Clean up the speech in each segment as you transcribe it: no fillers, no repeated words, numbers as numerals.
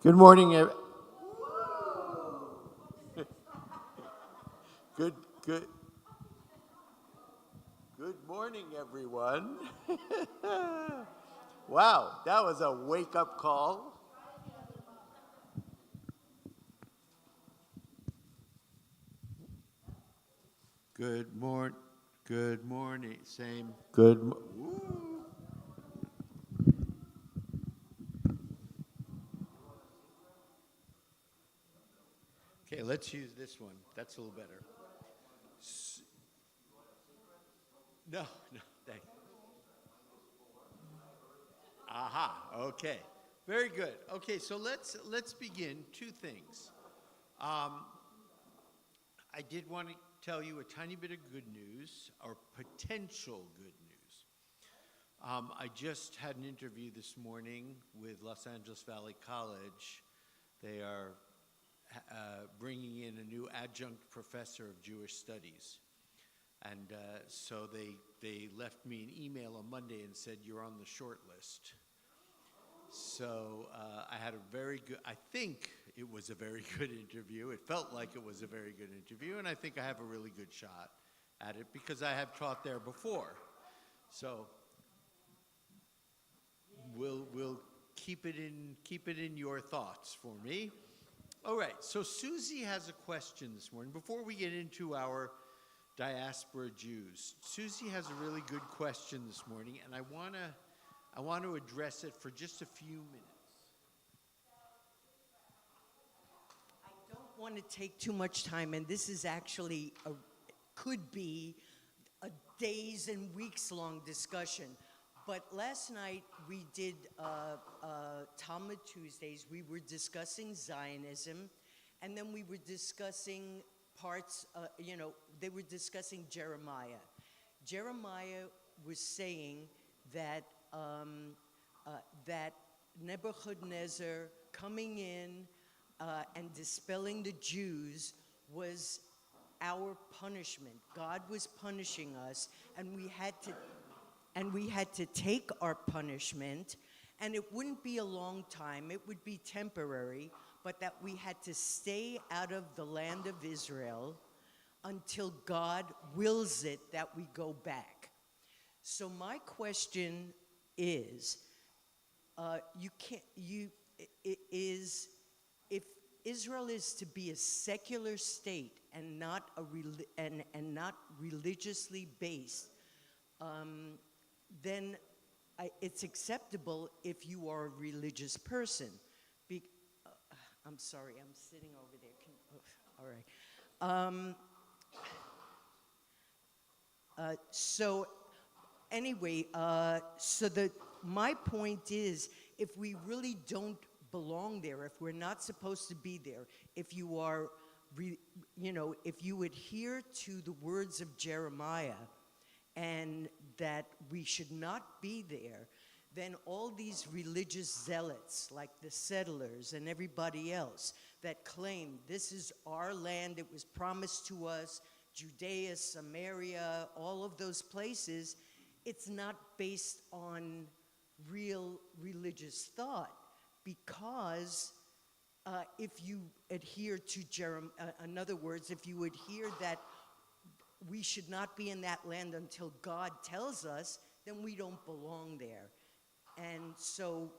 Good morning. Good, good, good morning, everyone. Wow, that was a wake-up call. Good morning. Good morning. Same. Okay, let's use this one. That's a little better. No, no, thanks. Aha. Okay. Very good. Okay, so let's begin. Two things. Um, I did want to tell you a tiny bit of good news, or potential good news. I just had an interview this morning with Los Angeles Valley College. They are bringing in a new adjunct professor of Jewish studies. And so they left me an email on Monday and said, you're on the short list. So I had a very good, I think it was a very good interview. It felt like it was a very good interview, and I think I have a really good shot at it because I have taught there before. So we'll keep it in your thoughts for me. All right, so Susie has a question this morning. Before we get into our diaspora Jews, Susie has a really good question this morning, and I want to address it for just a few minutes. I don't want to take too much time, and this is actually could be a days and weeks long discussion. But last night we did Talmud Tuesdays. We were discussing Zionism, and then we were discussing parts, they were discussing Jeremiah. Jeremiah was saying that, that Nebuchadnezzar coming in and dispelling the Jews was our punishment. God was punishing us, and we had to take our punishment, and it wouldn't be a long time, it would be temporary, but that we had to stay out of the land of Israel until God wills it that we go back. So my question is, if Israel is to be a secular state and not not religiously based, then it's acceptable if you are a religious person. I'm sorry, I'm sitting over there. All right. So anyway, my point is, if we really don't belong there, if we're not supposed to be there, if you are, if you adhere to the words of Jeremiah, and that we should not be there, then all these religious zealots, like the settlers and everybody else, that claim this is our land, it was promised to us, Judea, Samaria, all of those places, it's not based on real religious thought, because if you adhere to Jeremiah, in other words, if you adhere that we should not be in that land until God tells us, then we don't belong there. And so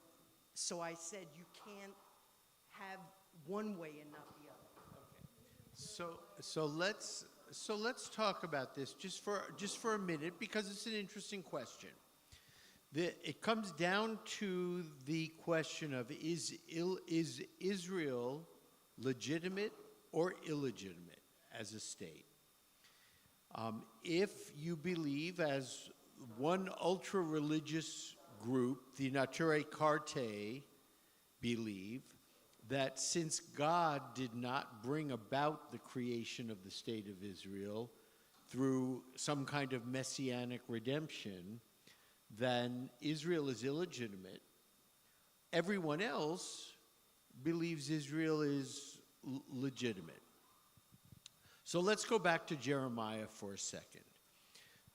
I said you can't have one way and not the other. Okay. So let's talk about this just for a minute, because it's an interesting question. It comes down to the question of is Israel legitimate or illegitimate as a state? If you believe, as one ultra-religious group, the Neturei Karta, believe, that since God did not bring about the creation of the state of Israel through some kind of messianic redemption, then Israel is illegitimate. Everyone else believes Israel is legitimate. So let's go back to Jeremiah for a second.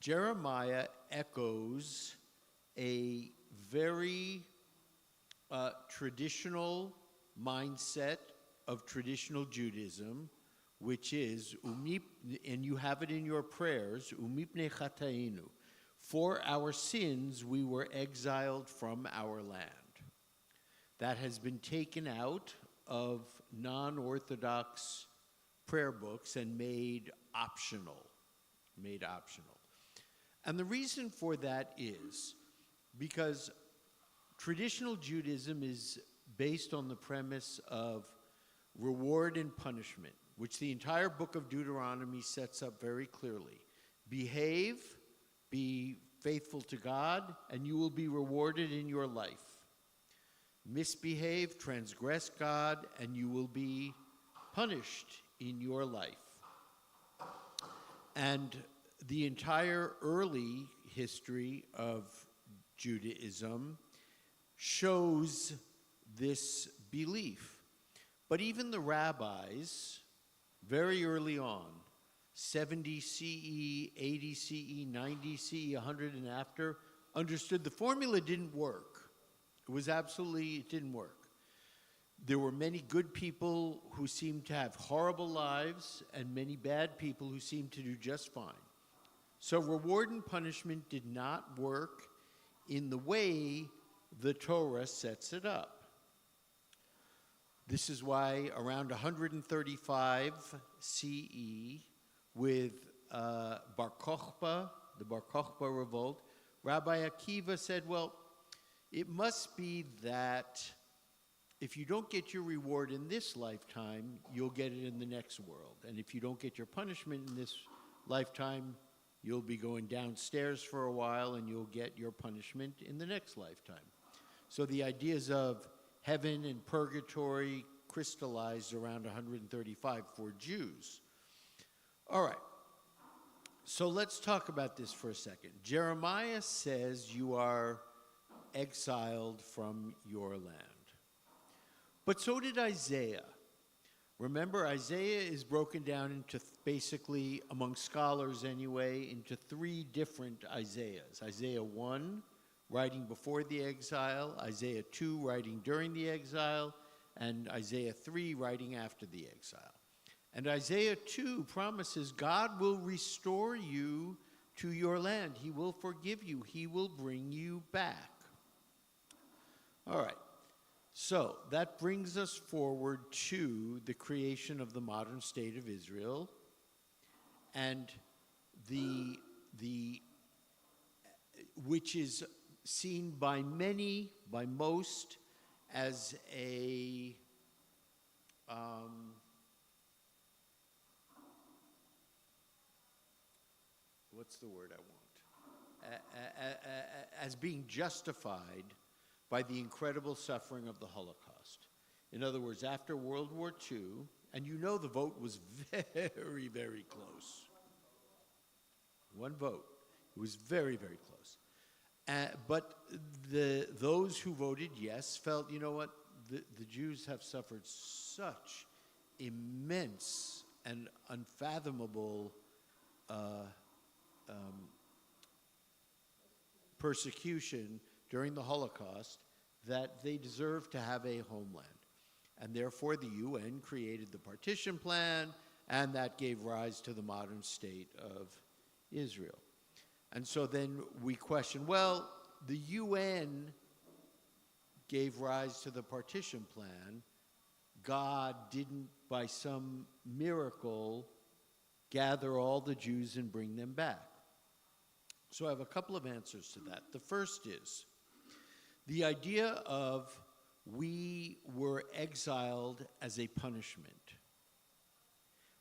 Jeremiah echoes a very traditional mindset of traditional Judaism, which is, and you have it in your prayers, umipnei chatainu, for our sins we were exiled from our land. That has been taken out of non-Orthodox prayer books and made optional. And the reason for that is because traditional Judaism is based on the premise of reward and punishment, which the entire book of Deuteronomy sets up very clearly. Behave, be faithful to God, and you will be rewarded in your life. Misbehave, transgress God, and you will be punished in your life. And the entire early history of Judaism shows this belief. But even the rabbis, very early on, 70 CE, 80 CE, 90 CE, 100 and after, understood the formula didn't work. It didn't work. There were many good people who seemed to have horrible lives and many bad people who seemed to do just fine. So reward and punishment did not work in the way the Torah sets it up. This is why around 135 CE, with Bar Kokhba, the Bar Kokhba revolt, Rabbi Akiva said, well, it must be that if you don't get your reward in this lifetime, you'll get it in the next world. And if you don't get your punishment in this lifetime, you'll be going downstairs for a while and you'll get your punishment in the next lifetime. So the ideas of heaven and purgatory crystallized around 135 for Jews. All right. So let's talk about this for a second. Jeremiah says you are exiled from your land. But so did Isaiah. Remember, Isaiah is broken down into basically, among scholars anyway, into three different Isaiahs. Isaiah 1, writing before the exile, Isaiah 2, writing during the exile, and Isaiah 3, writing after the exile. And Isaiah 2 promises God will restore you to your land. He will forgive you. He will bring you back. All right. So that brings us forward to the creation of the modern state of Israel and which is seen by many, by most, as a what's the word I want? As being justified by the incredible suffering of the Holocaust. In other words, after World War II, and you know the vote was very, very close. One vote. It was very, very close. But those who voted yes felt, you know what, the Jews have suffered such immense and unfathomable persecution during the Holocaust that they deserve to have a homeland. And therefore the UN created the partition plan, and that gave rise to the modern state of Israel. And so then we question, well, the UN gave rise to the partition plan. God didn't, by some miracle, gather all the Jews and bring them back. So I have a couple of answers to that. The first is, the idea of we were exiled as a punishment.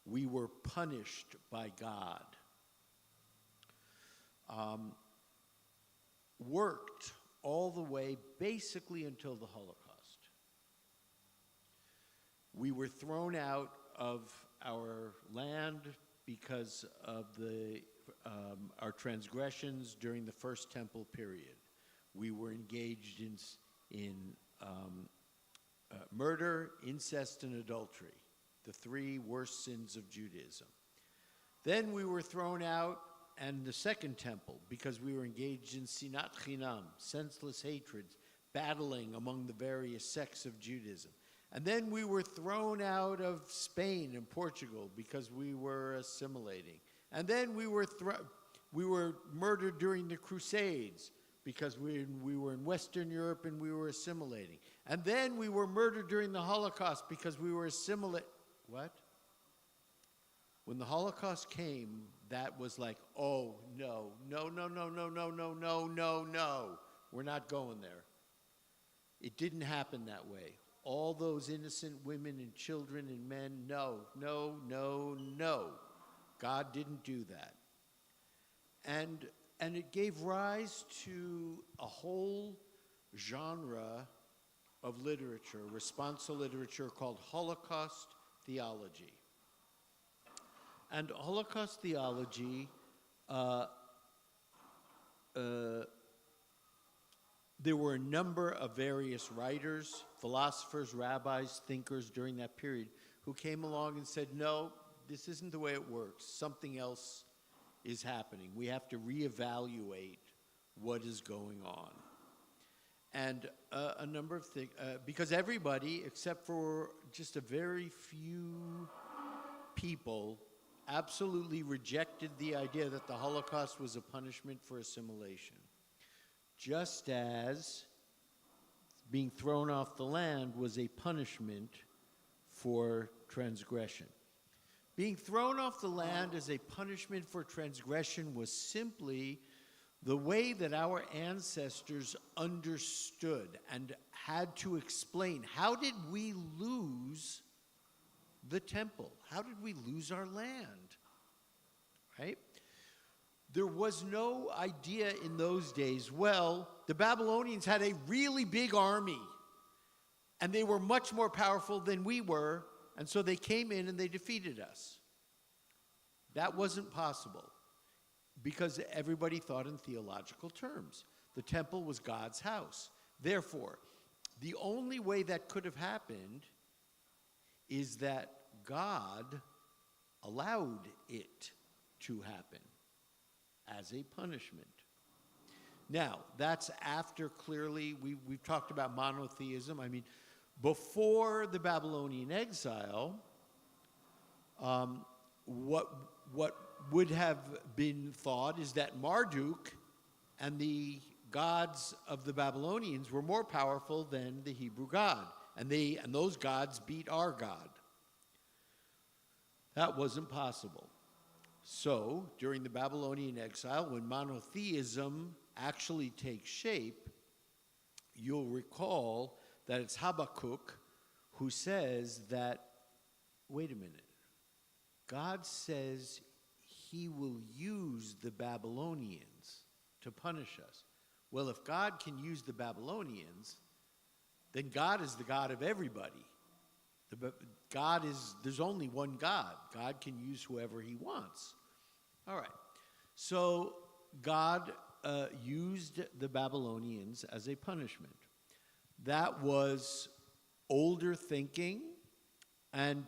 We were punished by God. Worked all the way basically until the Holocaust. We were thrown out of our land because of our transgressions during the First Temple period. We were engaged in murder, incest, and adultery, the three worst sins of Judaism. Then we were thrown out, and the Second Temple, because we were engaged in sinat chinam, senseless hatred, battling among the various sects of Judaism. And then we were thrown out of Spain and Portugal because we were assimilating. And then we were murdered during the Crusades because we were in Western Europe and we were assimilating. And then we were murdered during the Holocaust because we were assimilating. What? When the Holocaust came, that was like, oh, no, no, no, no, no, no, no, no, no, no. We're not going there. It didn't happen that way. All those innocent women and children and men, no, no, no, no. God didn't do that. And it gave rise to a whole genre of literature, responsa literature, called Holocaust theology. And Holocaust theology, there were a number of various writers, philosophers, rabbis, thinkers during that period who came along and said, no, this isn't the way it works. Something else is happening. We have to reevaluate what is going on. And a number of things, because everybody, except for just a very few people, absolutely rejected the idea that the Holocaust was a punishment for assimilation. Just as being thrown off the land was a punishment for transgression. Being thrown off the land as a punishment for transgression was simply the way that our ancestors understood and had to explain, how did we lose the temple? How did we lose our land? Right? There was no idea in those days, well, the Babylonians had a really big army, and they were much more powerful than we were, and so they came in and they defeated us. That wasn't possible because everybody thought in theological terms. The temple was God's house. Therefore, the only way that could have happened is that God allowed it to happen as a punishment. Now, that's after clearly, we've talked about monotheism. I mean, before the Babylonian exile, what would have been thought is that Marduk and the gods of the Babylonians were more powerful than the Hebrew God, and those gods beat our God. That wasn't possible. So, during the Babylonian exile, when monotheism actually takes shape, you'll recall that it's Habakkuk who says that, wait a minute, God says he will use the Babylonians to punish us. Well, if God can use the Babylonians, then God is the God of everybody. There's only one God. God can use whoever he wants. All right. So God used the Babylonians as a punishment. That was older thinking, and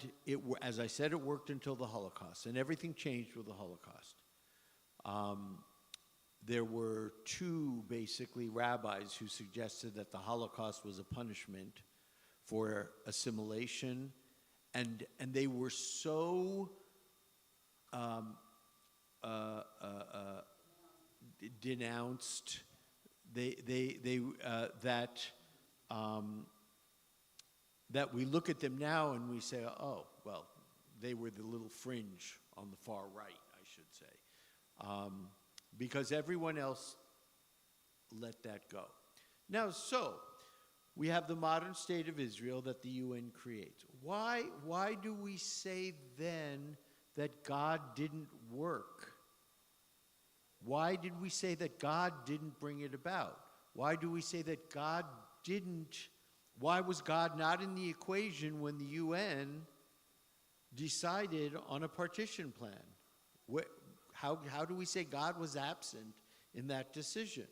as I said, it worked until the Holocaust, and everything changed with the Holocaust. There were two, basically, rabbis who suggested that the Holocaust was a punishment for assimilation, and they were so denounced that we look at them now and we say, oh, well, they were the little fringe on the far right, I should say, because everyone else let that go. Now, so we have the modern state of Israel that the UN creates. Why do we say then that God didn't work? Why did we say that God didn't bring it about? Why do we say that God didn't? Why was God not in the equation when the UN decided on a partition plan? How do we say God was absent in that decision?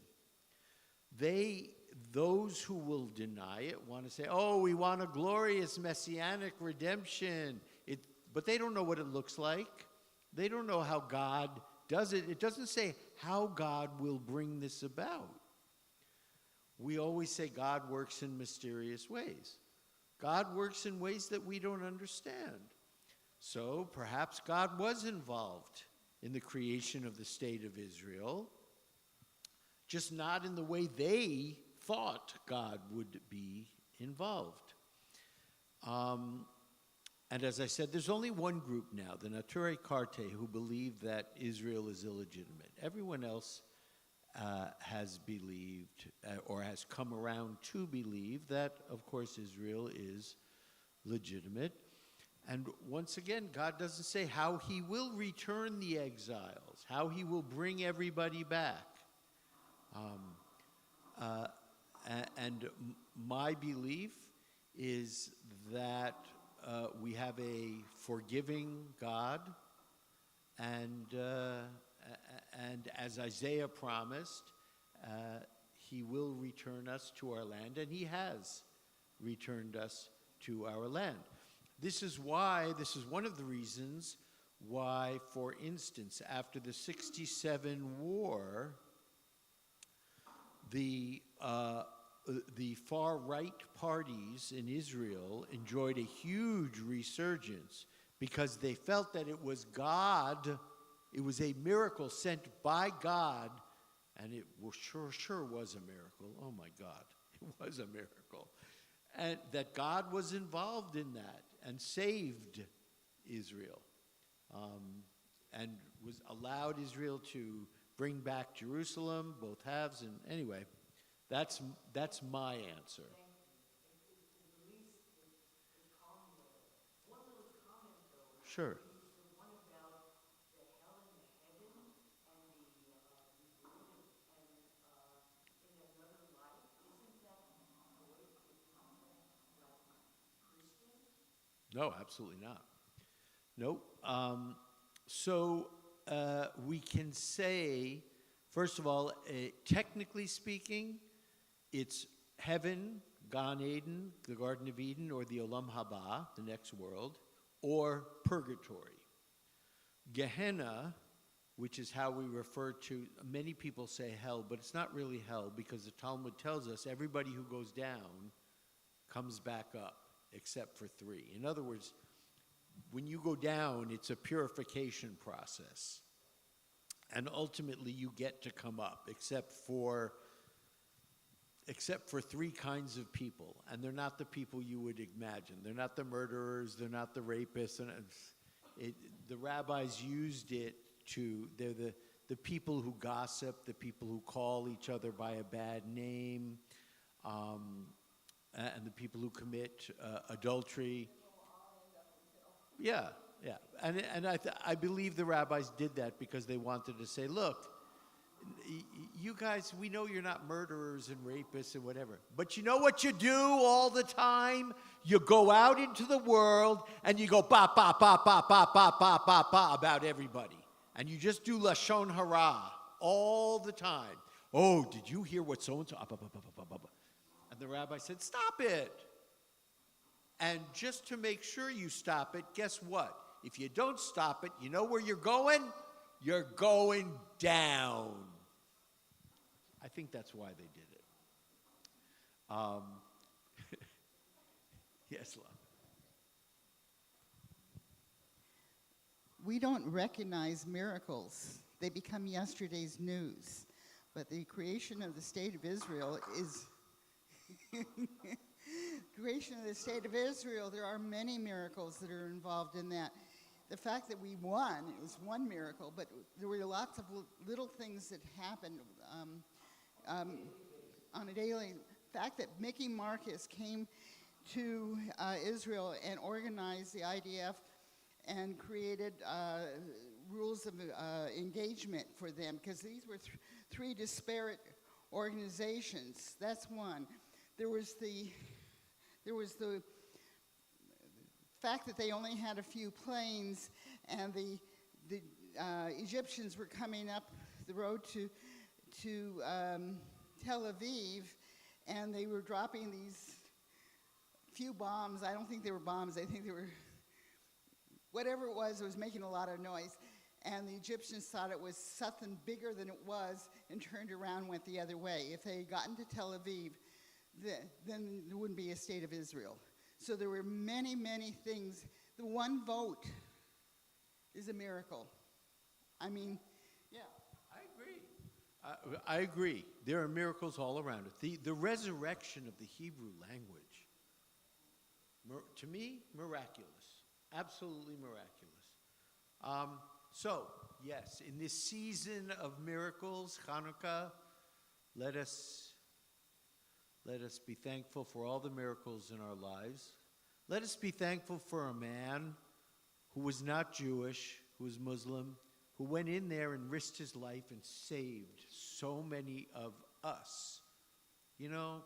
Those who will deny it want to say, oh, we want a glorious messianic redemption. But they don't know what it looks like. They don't know how God does it. It doesn't say how God will bring this about. We always say God works in mysterious ways. God works in ways that we don't understand. So perhaps God was involved in the creation of the state of Israel, just not in the way they thought God would be involved. And as I said, there's only one group now, the Nature Carte, who believe that Israel is illegitimate. Everyone else has believed or has come around to believe that, of course, Israel is legitimate. And once again, God doesn't say how he will return the exiles, how he will bring everybody back. And my belief is that we have a forgiving God, and as Isaiah promised, he will return us to our land, and he has returned us to our land. This is one of the reasons why, for instance, after the 67 war, the far-right parties in Israel enjoyed a huge resurgence because they felt that it was God, it was a miracle sent by God, and it sure was a miracle. Oh my God, it was a miracle. And that God was involved in that and saved Israel, and was allowed Israel to bring back Jerusalem, both halves, and anyway, that's my answer. Sure. No, absolutely not. Nope. So we can say, first of all, technically speaking, it's heaven, Gan Eden, the Garden of Eden, or the Olam Haba, the next world, or purgatory. Gehenna, which is how we refer to, many people say hell, but it's not really hell because the Talmud tells us everybody who goes down comes back up, except for three. In other words, when you go down, it's a purification process. And ultimately, you get to come up, except for three kinds of people. And they're not the people you would imagine. They're not the murderers. They're not the rapists. And the rabbis used it they're the people who gossip, the people who call each other by a bad name, and the people who commit adultery. Yeah. And I believe the rabbis did that because they wanted to say, look, you guys, we know you're not murderers and rapists and whatever, but you know what you do all the time? You go out into the world and you go ba ba ba ba ba ba ba ba ba about everybody. And you just do Lashon Hara all the time. Oh, did you hear what so-and-so? And the rabbi said, stop it. And just to make sure you stop it, guess what? If you don't stop it, you know where you're going? You're going down. I think that's why they did it. Yes, love. We don't recognize miracles. They become yesterday's news. But the creation of the state of Israel is... creation of the state of Israel, there are many miracles that are involved in that. The fact that we won is one miracle, but there were lots of little things that happened on a daily. The fact that Mickey Marcus came to Israel and organized the IDF and created rules of engagement for them, because these were three disparate organizations. That's one. There was the fact that they only had a few planes, and the Egyptians were coming up the road to Tel Aviv, and they were dropping these few bombs. I don't think they were bombs. I think they were, whatever it was making a lot of noise. And the Egyptians thought it was something bigger than it was and turned around and went the other way. If they had gotten to Tel Aviv, then there wouldn't be a state of Israel. So there were many, many things. The one vote is a miracle. I mean, yeah. I agree. I agree. There are miracles all around it. The resurrection of the Hebrew language, to me, miraculous. Absolutely miraculous. So, yes, in this season of miracles, Hanukkah, let us be thankful for all the miracles in our lives. Let us be thankful for a man who was not Jewish, who was Muslim, who went in there and risked his life and saved so many of us. You know,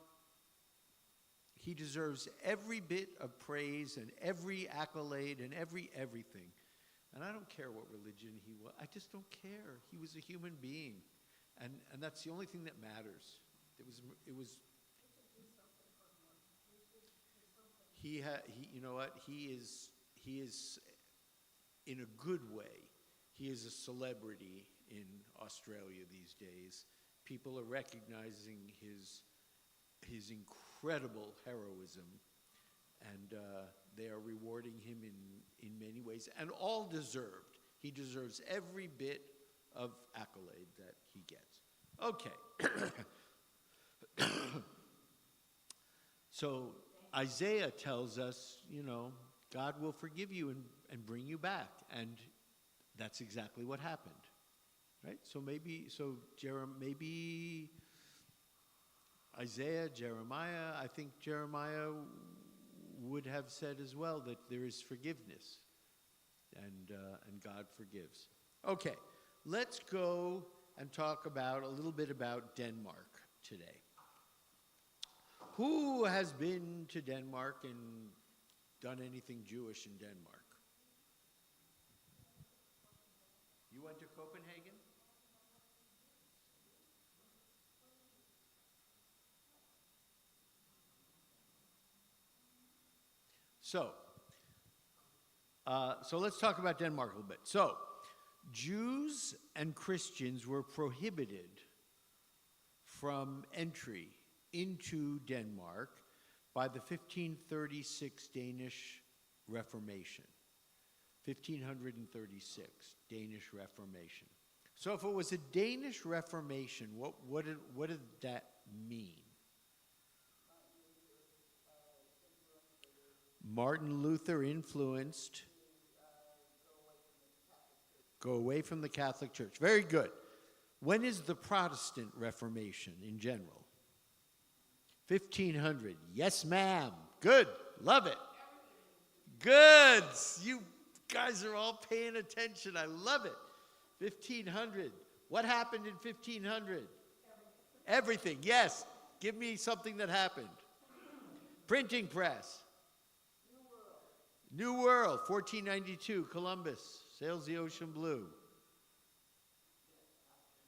he deserves every bit of praise and every accolade and everything. And I don't care what religion he was. I just don't care. He was a human being. And that's the only thing that matters. You know what? He is in a good way. He is a celebrity in Australia these days. People are recognizing his incredible heroism, and they are rewarding him in many ways, and all deserved. He deserves every bit of accolade that he gets. Okay. So Isaiah tells us, you know, God will forgive you and bring you back, and that's exactly what happened, right? So maybe Isaiah, Jeremiah, I think Jeremiah would have said as well that there is forgiveness, and God forgives. Okay, let's go and talk about a little bit about Denmark today. Who has been to Denmark and done anything Jewish in Denmark? You went to Copenhagen? So let's talk about Denmark a little bit. So, Jews and Christians were prohibited from entry into Denmark by the 1536 Danish Reformation. 1536, Danish Reformation. So if it was a Danish Reformation, what did that mean? Martin Luther influenced go away from the Catholic Church. Very good. When is the Protestant Reformation in general? 1500. Yes, ma'am. Good. Love it. Good. You guys are all paying attention. I love it. 1500. What happened in 1500? Everything. Yes. Give me something that happened. Printing press. New World. 1492. Columbus sails the ocean blue.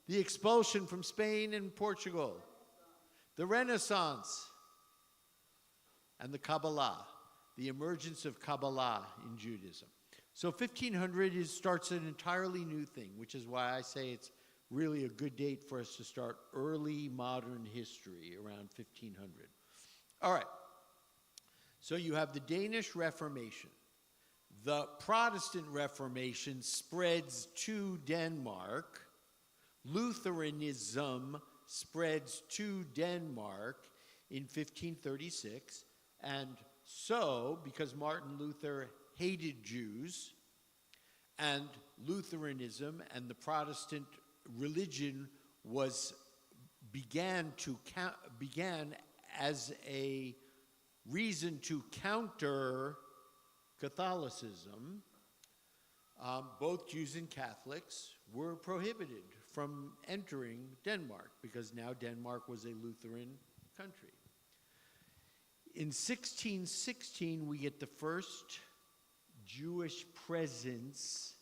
The expulsion from Spain and Portugal. The Renaissance. And the Kabbalah. The emergence of Kabbalah in Judaism. So 1500 starts an entirely new thing, which is why I say it's really a good date for us to start early modern history around 1500. All right. So you have the Danish Reformation. The Protestant Reformation spreads to Denmark. Lutheranism spreads to Denmark in 1536. And so, because Martin Luther hated Jews, and Lutheranism and the Protestant religion began as a reason to counter Catholicism, both Jews and Catholics were prohibited from entering Denmark because now Denmark was a Lutheran country. In 1616, we get the first Jewish presence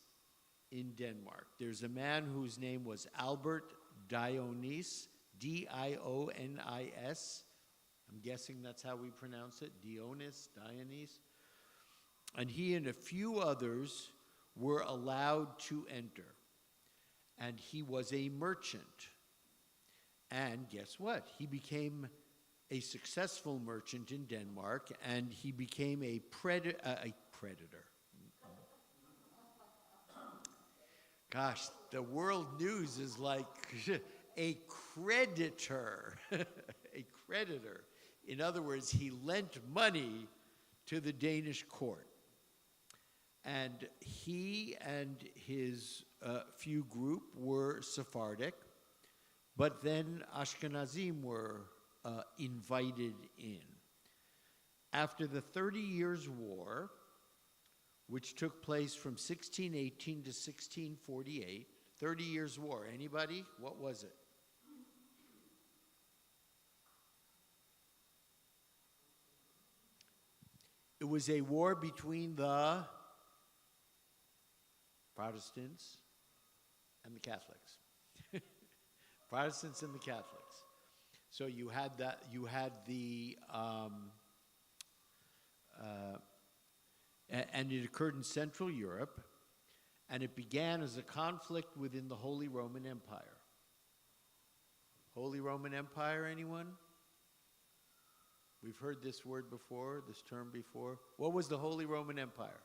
in Denmark. There's a man whose name was Albert Dionis, D-I-O-N-I-S. I'm guessing that's how we pronounce it, Dionis. And he and a few others were allowed to enter. And he was a merchant. And guess what? He became a successful merchant in Denmark, and he became a predator. Gosh, the world news is like a creditor. A creditor. In other words, he lent money to the Danish court. And he and his few group were Sephardic, but then Ashkenazim were invited in. After the 30 Years' War, which took place from 1618 to 1648, 30 Years' War, anybody? What was it? It was a war between the Protestants and the Catholics. Protestants and the Catholics. So you had that. You had the, and it occurred in Central Europe, and it began as a conflict within the Holy Roman Empire. Holy Roman Empire, anyone? We've heard this word before, this term before. What was the Holy Roman Empire?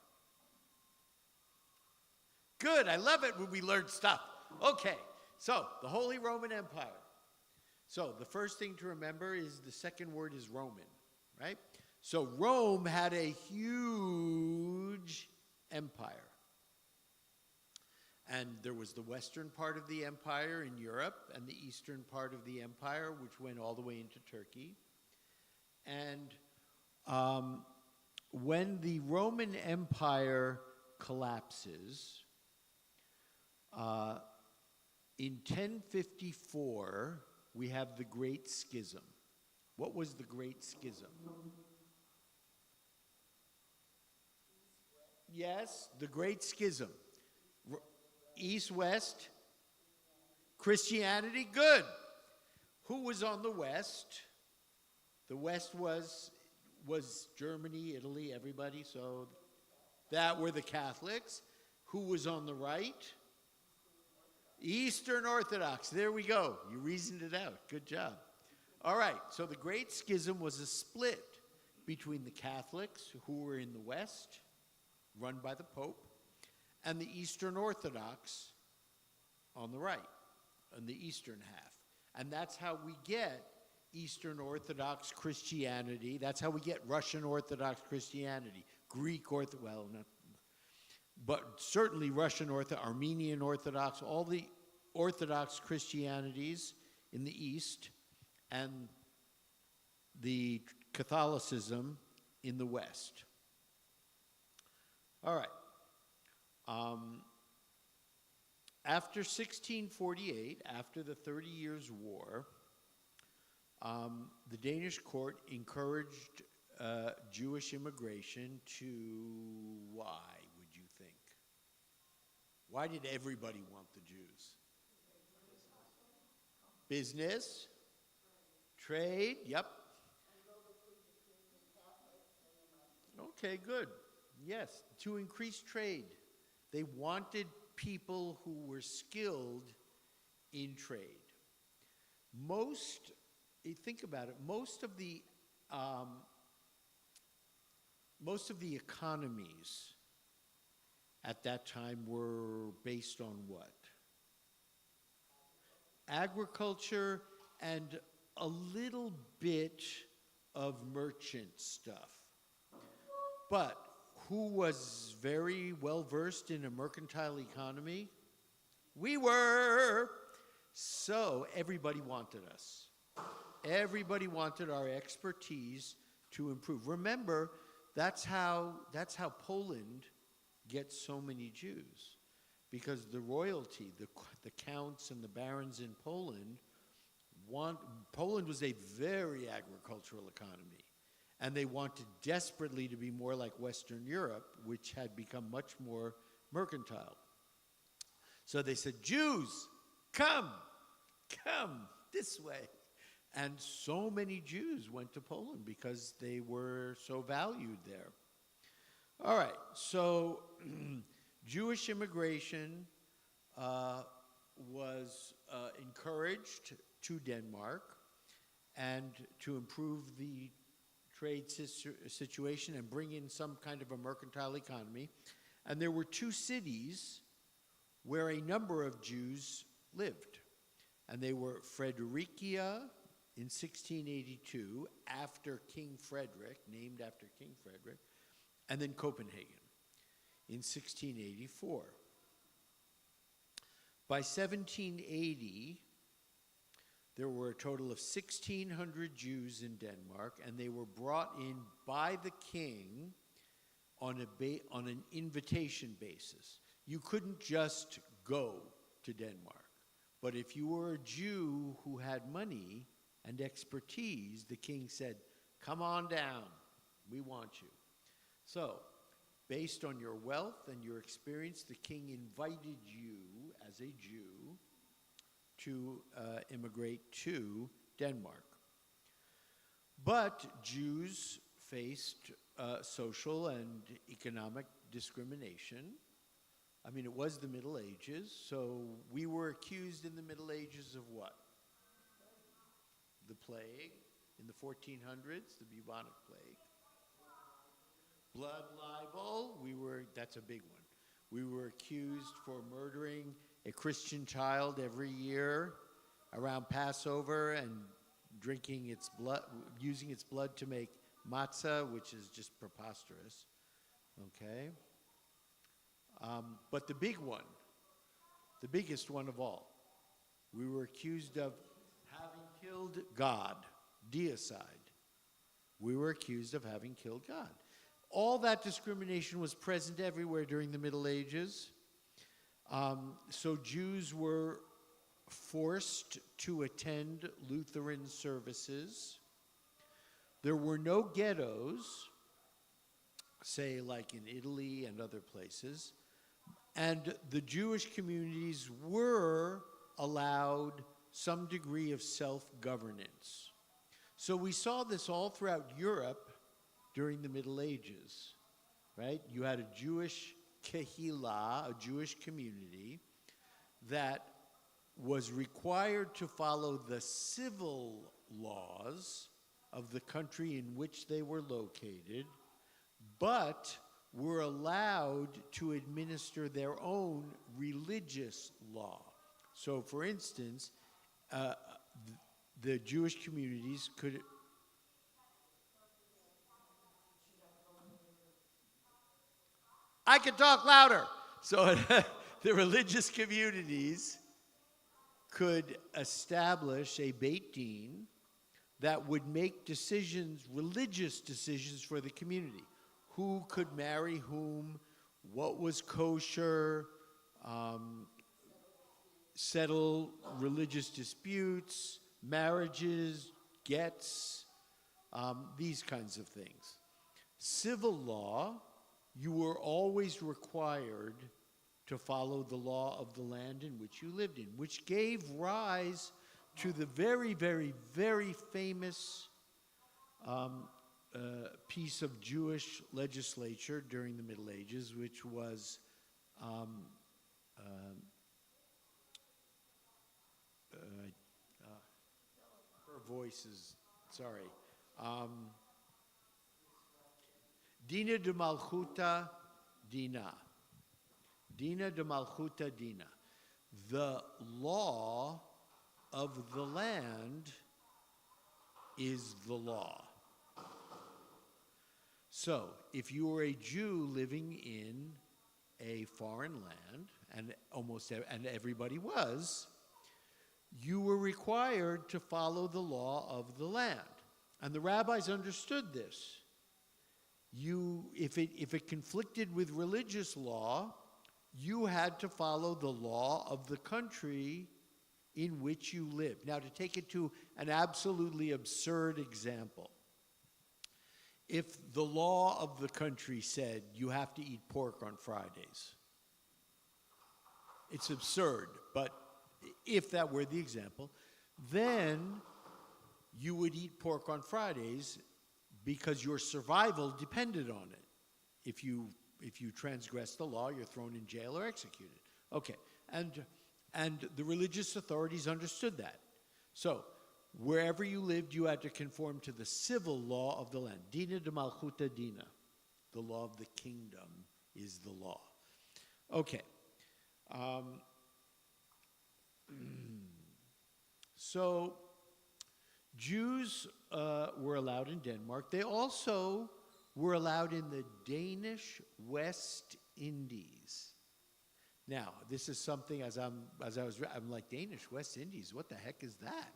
Good, I love it when we learn stuff. Okay, so the Holy Roman Empire. So the first thing to remember is the second word is Roman, right? So Rome had a huge empire. And there was the western part of the empire in Europe and the eastern part of the empire, which went all the way into Turkey. And when the Roman Empire collapses, in 1054, we have the Great Schism. What was the Great Schism? Yes, the Great Schism. East-West, Christianity, good. Who was on the West? The West was Germany, Italy, everybody, so that were the Catholics. Who was on the right? Eastern Orthodox. There we go. You reasoned it out. Good job. All right, so the Great Schism was a split between the Catholics, who were in the West, run by the Pope, and the Eastern Orthodox on the right, on the eastern half. And that's how we get Eastern Orthodox Christianity. That's how we get Russian Orthodox Christianity, Greek Orthodox, well, not, but certainly Russian Orthodox, Armenian Orthodox, all the Orthodox Christianities in the East, and the Catholicism in the West. All right. After 1648, after the 30 Years' War, the Danish court encouraged Jewish immigration to, why would you think? Why did everybody want the Jews? Business, trade, yep. Okay, good. Yes, to increase trade. They wanted people who were skilled in trade. Think about it, most of the economies at that time were based on what? Agriculture and a little bit of merchant stuff. But who was very well versed in a mercantile economy? We were. So everybody wanted us. Everybody wanted our expertise to improve. Remember, that's how Poland gets so many Jews, because the royalty, the counts and the barons in Poland Poland was a very agricultural economy. And they wanted desperately to be more like Western Europe, which had become much more mercantile. So they said, Jews, come this way. And so many Jews went to Poland because they were so valued there. All right, so Jewish immigration was encouraged to Denmark. and to improve the trade situation and bring in some kind of a mercantile economy. And there were two cities where a number of Jews lived. And they were Fredericia in 1682, after King Frederick, named after King Frederick, and then Copenhagen in 1684. By 1780, there were a total of 1,600 Jews in Denmark, and they were brought in by the king on an invitation basis. You couldn't just go to Denmark. But if you were a Jew who had money and expertise, the king said, "Come on down, we want you." So, based on your wealth and your experience, the king invited you as a Jew to immigrate to Denmark. But Jews faced social and economic discrimination. I mean, it was the Middle Ages, so we were accused in the Middle Ages of what? The plague in the 1400s, the bubonic plague. Blood libel, that's a big one. We were accused for murdering a Christian child every year around Passover and drinking its blood, using its blood to make matzah, which is just preposterous, okay? But the big one, the biggest one of all, we were accused of having killed God, deicide. We were accused of having killed God. All that discrimination was present everywhere during the Middle Ages. So Jews were forced to attend Lutheran services. There were no ghettos, say like in Italy and other places, and the Jewish communities were allowed some degree of self-governance. So we saw this all throughout Europe during the Middle Ages, right? You had a Jewish kehillah, a Jewish community, that was required to follow the civil laws of the country in which they were located, but were allowed to administer their own religious law. So, for instance, the Jewish communities could... I could talk louder. So the religious communities could establish a Beit Din that would make decisions, religious decisions for the community. Who could marry whom, what was kosher, settle religious disputes, marriages, gets, these kinds of things. Civil law, you were always required to follow the law of the land in which you lived in, which gave rise to the very, very, very famous piece of Jewish legislature during the Middle Ages, which was her voice is, sorry. Dina de Malchuta Dina. Dina de Malchuta Dina. The law of the land is the law. So, if you were a Jew living in a foreign land, and everybody was, you were required to follow the law of the land. And the rabbis understood this. If it conflicted with religious law, you had to follow the law of the country in which you live. Now, to take it to an absolutely absurd example, if the law of the country said you have to eat pork on Fridays, it's absurd, but if that were the example, then you would eat pork on Fridays because your survival depended on it. If you transgress the law, you're thrown in jail or executed. Okay, and the religious authorities understood that. So wherever you lived, you had to conform to the civil law of the land. Dina de Malchuta Dina. The law of the kingdom is the law. Okay. So Jews were allowed in Denmark. They also were allowed in the Danish West Indies. Now, this is something I'm like, Danish West Indies, what the heck is that?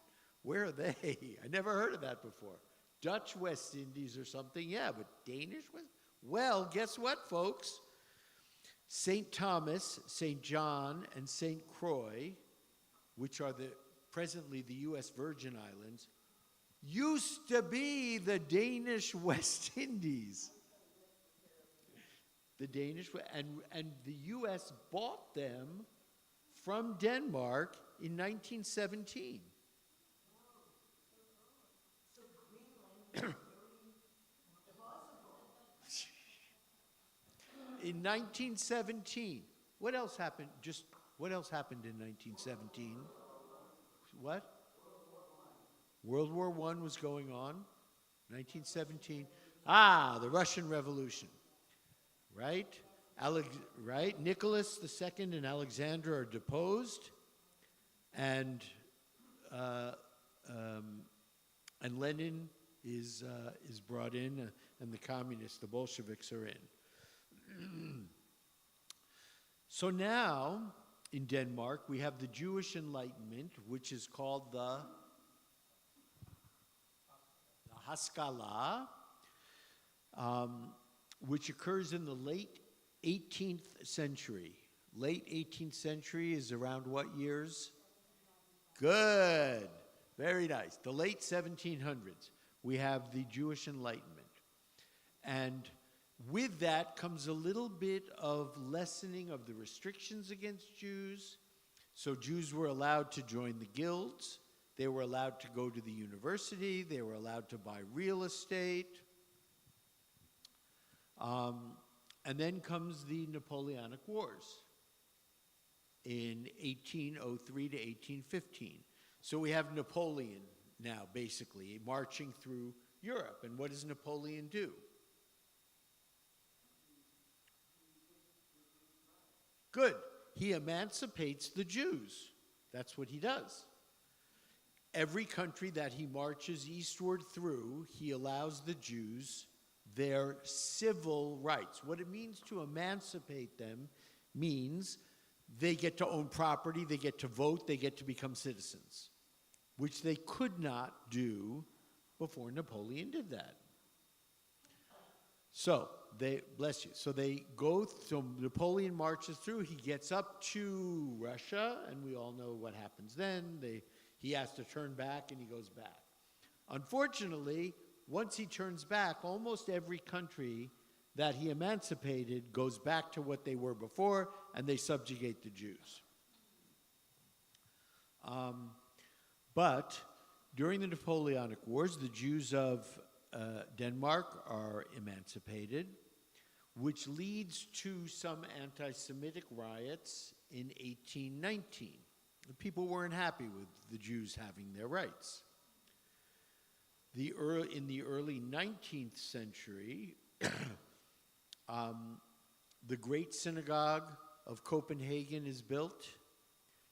Where are they? I never heard of that before. Dutch West Indies or something, yeah, but Danish West? Well, guess what, folks? St. Thomas, St. John, and St. Croix, which are presently the U.S. Virgin Islands, used to be the Danish West Indies. The Danish, and the U.S. bought them from Denmark in 1917. In 1917. What else happened? What else happened in 1917? What? World War I was going on. 1917. The Russian Revolution. Right? Right? Nicholas II and Alexander are deposed, and Lenin is brought in, and the communists, the Bolsheviks, are in. So now, in Denmark, we have the Jewish Enlightenment, which is called the Haskalah, which occurs in the late 18th century. Late 18th century is around what years? Good. Very nice. The late 1700s, we have the Jewish Enlightenment. And with that comes a little bit of lessening of the restrictions against Jews. So Jews were allowed to join the guilds. They were allowed to go to the university. They were allowed to buy real estate. And then comes the Napoleonic Wars in 1803 to 1815. So we have Napoleon now, basically, marching through Europe. And what does Napoleon do? Good. He emancipates the Jews. That's what he does. Every country that he marches eastward through, he allows the Jews their civil rights. What it means to emancipate them means they get to own property, they get to vote, they get to become citizens, which they could not do before Napoleon did that. So, bless you. So Napoleon marches through, he gets up to Russia, and we all know what happens then. He has to turn back, and he goes back. Unfortunately, once he turns back, almost every country that he emancipated goes back to what they were before, and they subjugate the Jews. But during the Napoleonic Wars, the Jews of Denmark are emancipated, which leads to some anti-Semitic riots in 1819. The people weren't happy with the Jews having their rights. In the early 19th century, the Great Synagogue of Copenhagen is built.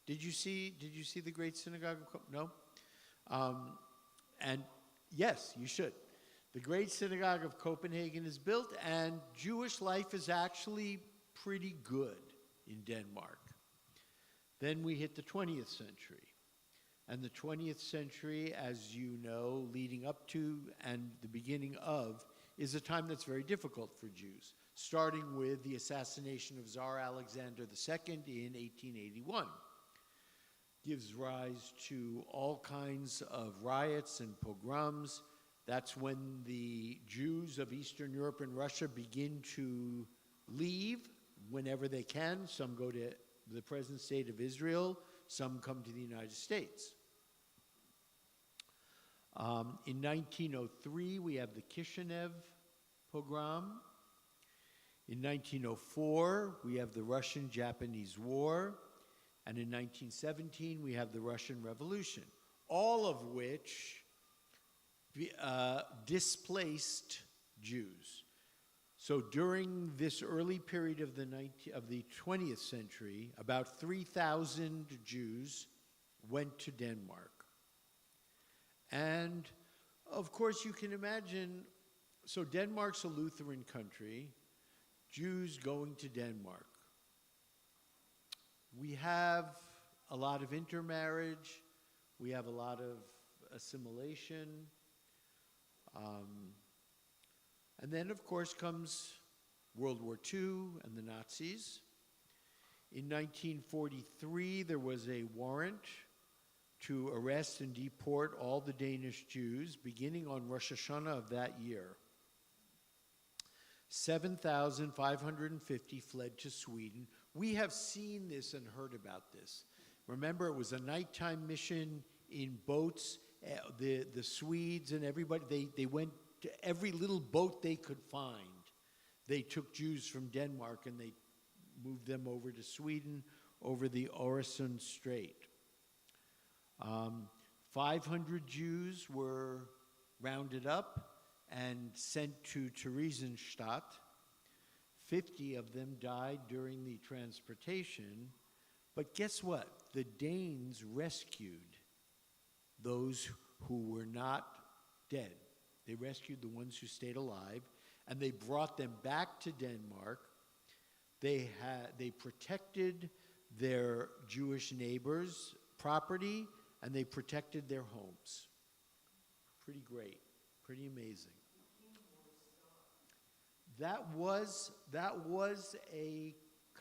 Did you see the Great Synagogue of Copenhagen? No? And yes, you should. The Great Synagogue of Copenhagen is built, and Jewish life is actually pretty good in Denmark. Then we hit the 20th century. And the 20th century, as you know, leading up to and the beginning of, is a time that's very difficult for Jews, starting with the assassination of Tsar Alexander II in 1881. Gives rise to all kinds of riots and pogroms. That's when the Jews of Eastern Europe and Russia begin to leave whenever they can. Some go to the present state of Israel, some come to the United States. In 1903, we have the Kishinev pogrom. In 1904, we have the Russian-Japanese War. And in 1917, we have the Russian Revolution. all of which displaced Jews. So during this early period of the 20th century, about 3,000 Jews went to Denmark. And of course you can imagine, so Denmark's a Lutheran country, Jews going to Denmark. We have a lot of intermarriage, we have a lot of assimilation, and then of course comes World War II and the Nazis. In 1943, there was a warrant to arrest and deport all the Danish Jews, beginning on Rosh Hashanah of that year. 7,550 fled to Sweden. We have seen this and heard about this. Remember, it was a nighttime mission in boats. The Swedes and everybody, they went to every little boat they could find. They took Jews from Denmark and they moved them over to Sweden, over the Øresund Strait. 500 Jews were rounded up and sent to Theresienstadt. 50 of them died during the transportation. But guess what? The Danes rescued those who were not dead. They rescued the ones who stayed alive, and they brought them back to Denmark. They protected their Jewish neighbors' property, and they protected their homes. Pretty great, pretty amazing. That was a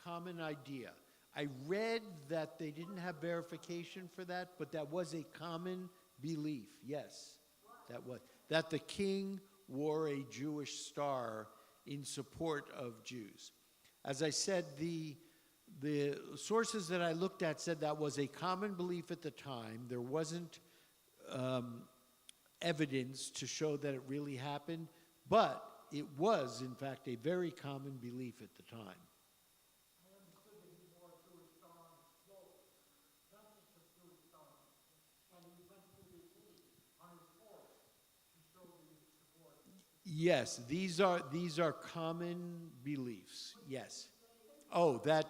common idea. I read that they didn't have verification for that, but that was a common belief. Yes, that the king wore a Jewish star in support of Jews. As I said, the sources that I looked at said that was a common belief at the time. There wasn't evidence to show that it really happened, but it was, in fact, a very common belief at the time. Yes, these are common beliefs. Yes. That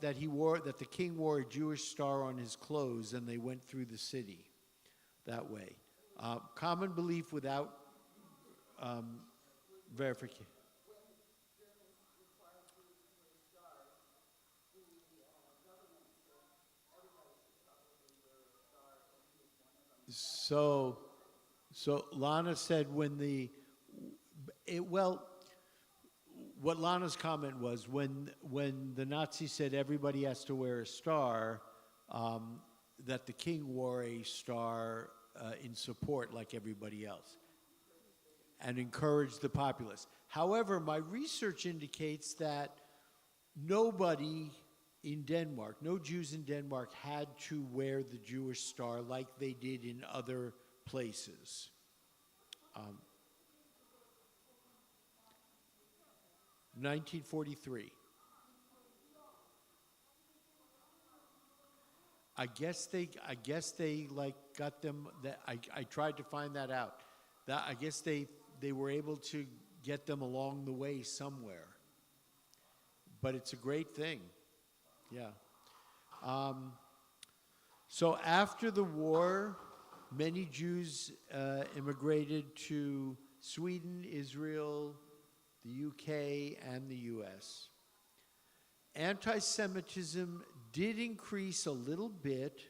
the king wore a Jewish star on his clothes and they went through the city that way. Common belief without verification. So Lana said what Lana's comment was, when the Nazis said everybody has to wear a star, that the king wore a star in support like everybody else and encouraged the populace. However, my research indicates that nobody in Denmark, no Jews in Denmark had to wear the Jewish star like they did in other places. 1943. I guess they like got them. I tried to find that out. I guess they were able to get them along the way somewhere. But it's a great thing. Yeah. So after the war, many Jews immigrated to Sweden, Israel, the UK, and the US. Anti-Semitism did increase a little bit,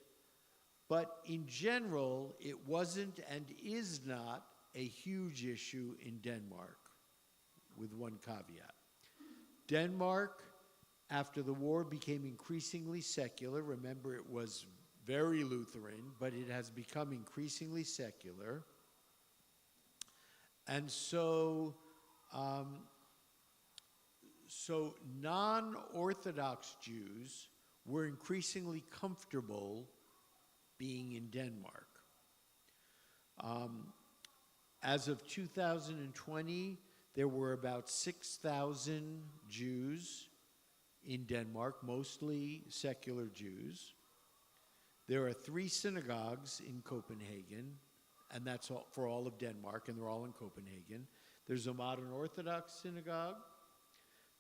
but in general, it wasn't and is not a huge issue in Denmark, with one caveat. Denmark, after the war, became increasingly secular. Remember, it was very Lutheran, but it has become increasingly secular. And so non-Orthodox Jews were increasingly comfortable being in Denmark. As of 2020, there were about 6,000 Jews in Denmark, mostly secular Jews. There are 3 synagogues in Copenhagen, and that's all, for all of Denmark, and they're all in Copenhagen. There's a modern Orthodox synagogue.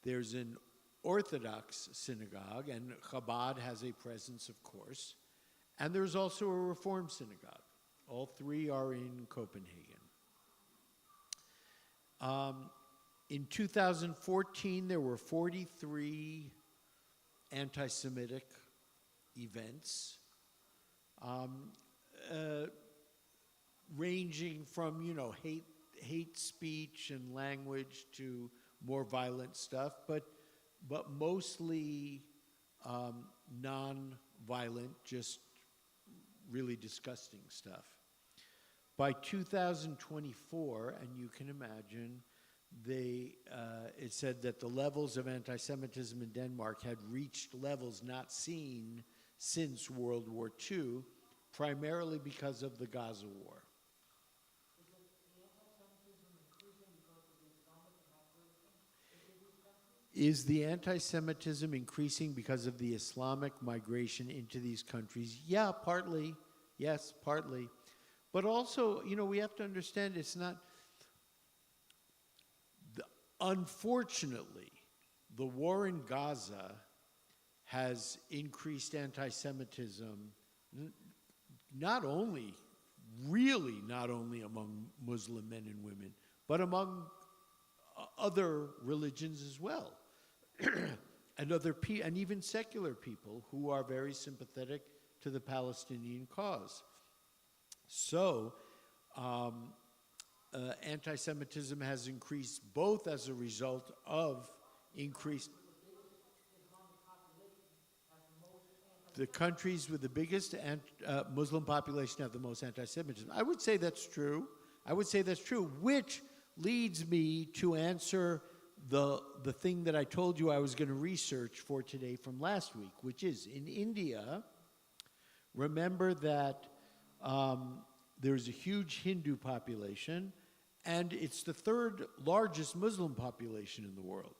There's an Orthodox synagogue, and Chabad has a presence, of course. And there's also a Reform synagogue. All 3 are in Copenhagen. In 2014, there were 43 anti-Semitic events, ranging from, hate speech and language to more violent stuff, but mostly non-violent, just really disgusting stuff. By 2024, and you can imagine, it said that the levels of anti-Semitism in Denmark had reached levels not seen since World War II, primarily because of the Gaza war. Is the anti-Semitism increasing because of the Islamic migration into these countries? Yeah, partly. Yes, partly. But also, we have to understand it's not... Unfortunately, the war in Gaza has increased anti-Semitism, not only among Muslim men and women, but among other religions as well, and even secular people who are very sympathetic to the Palestinian cause. So, anti-Semitism has increased both as a result of increased... The countries with the biggest Muslim population have the most anti-Semitism. I would say that's true. Which leads me to answer the thing that I told you I was going to research for today from last week, which is in India. Remember that there's a huge Hindu population, and it's the 3rd largest Muslim population in the world.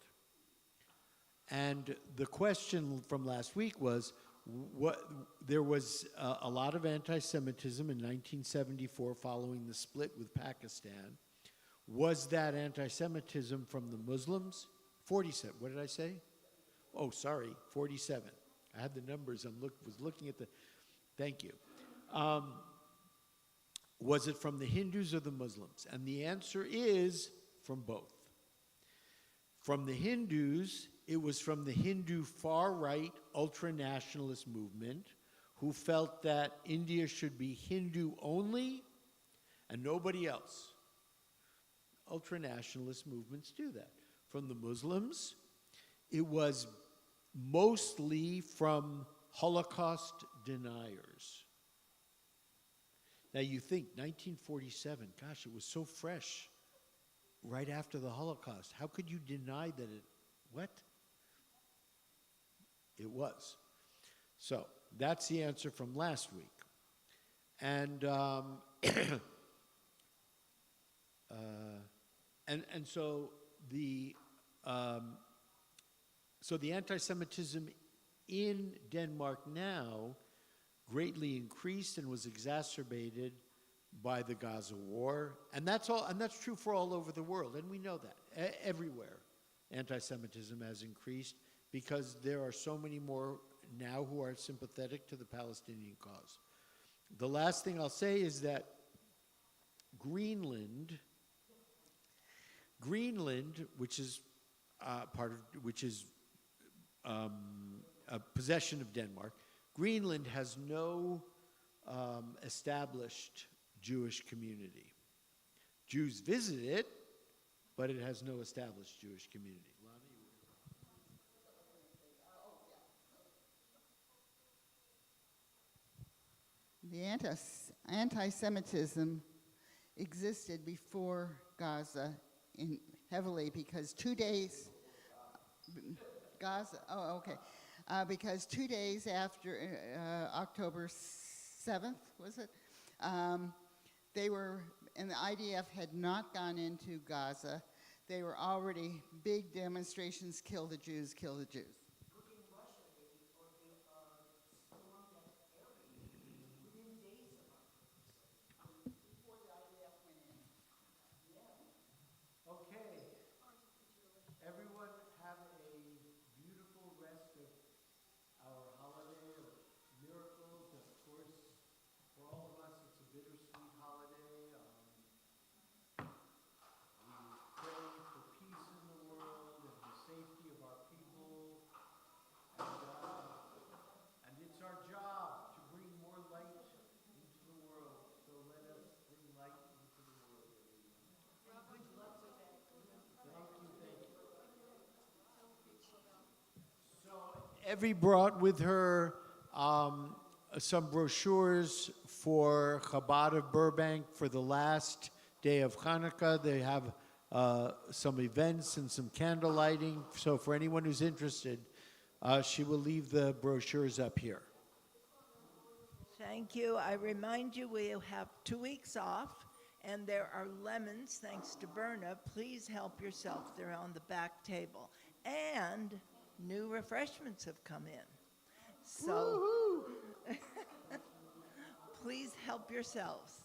And the question from last week was, there was a lot of anti-Semitism in 1974 following the split with Pakistan. Was that anti-Semitism from the Muslims? 47. What did I say? Oh, sorry, 47. I had the numbers. Was looking at the... Thank you. Was it from the Hindus or the Muslims? And the answer is from both. From the Hindus, it was from the Hindu far-right ultra-nationalist movement who felt that India should be Hindu only and nobody else. Ultra-nationalist movements do that. From the Muslims, it was mostly from Holocaust deniers. Now you think, 1947, gosh, it was so fresh, right after the Holocaust. How could you deny that what? It was. So, that's the answer from last week. And, so the anti-Semitism in Denmark now greatly increased and was exacerbated by the Gaza war, and that's true for all over the world, and we know that everywhere anti-Semitism has increased because there are so many more now who are sympathetic to the Palestinian cause. The last thing I'll say is that Greenland, which is a possession of Denmark, Greenland has no established Jewish community. Jews visit it, but it has no established Jewish community. The anti-Semitism existed before Gaza heavily because 2 days... Gaza, oh, okay. Because 2 days after October 7th, was it? They were, and the IDF had not gone into Gaza. They were already big demonstrations, kill the Jews, kill the Jews. Evie brought with her some brochures for Chabad of Burbank for the last day of Hanukkah. They have some events and some candle lighting. So for anyone who's interested, she will leave the brochures up here. Thank you. I remind you we have 2 weeks off, and there are lemons, thanks to Berna. Please help yourself. They're on the back table. And new refreshments have come in. So please help yourselves.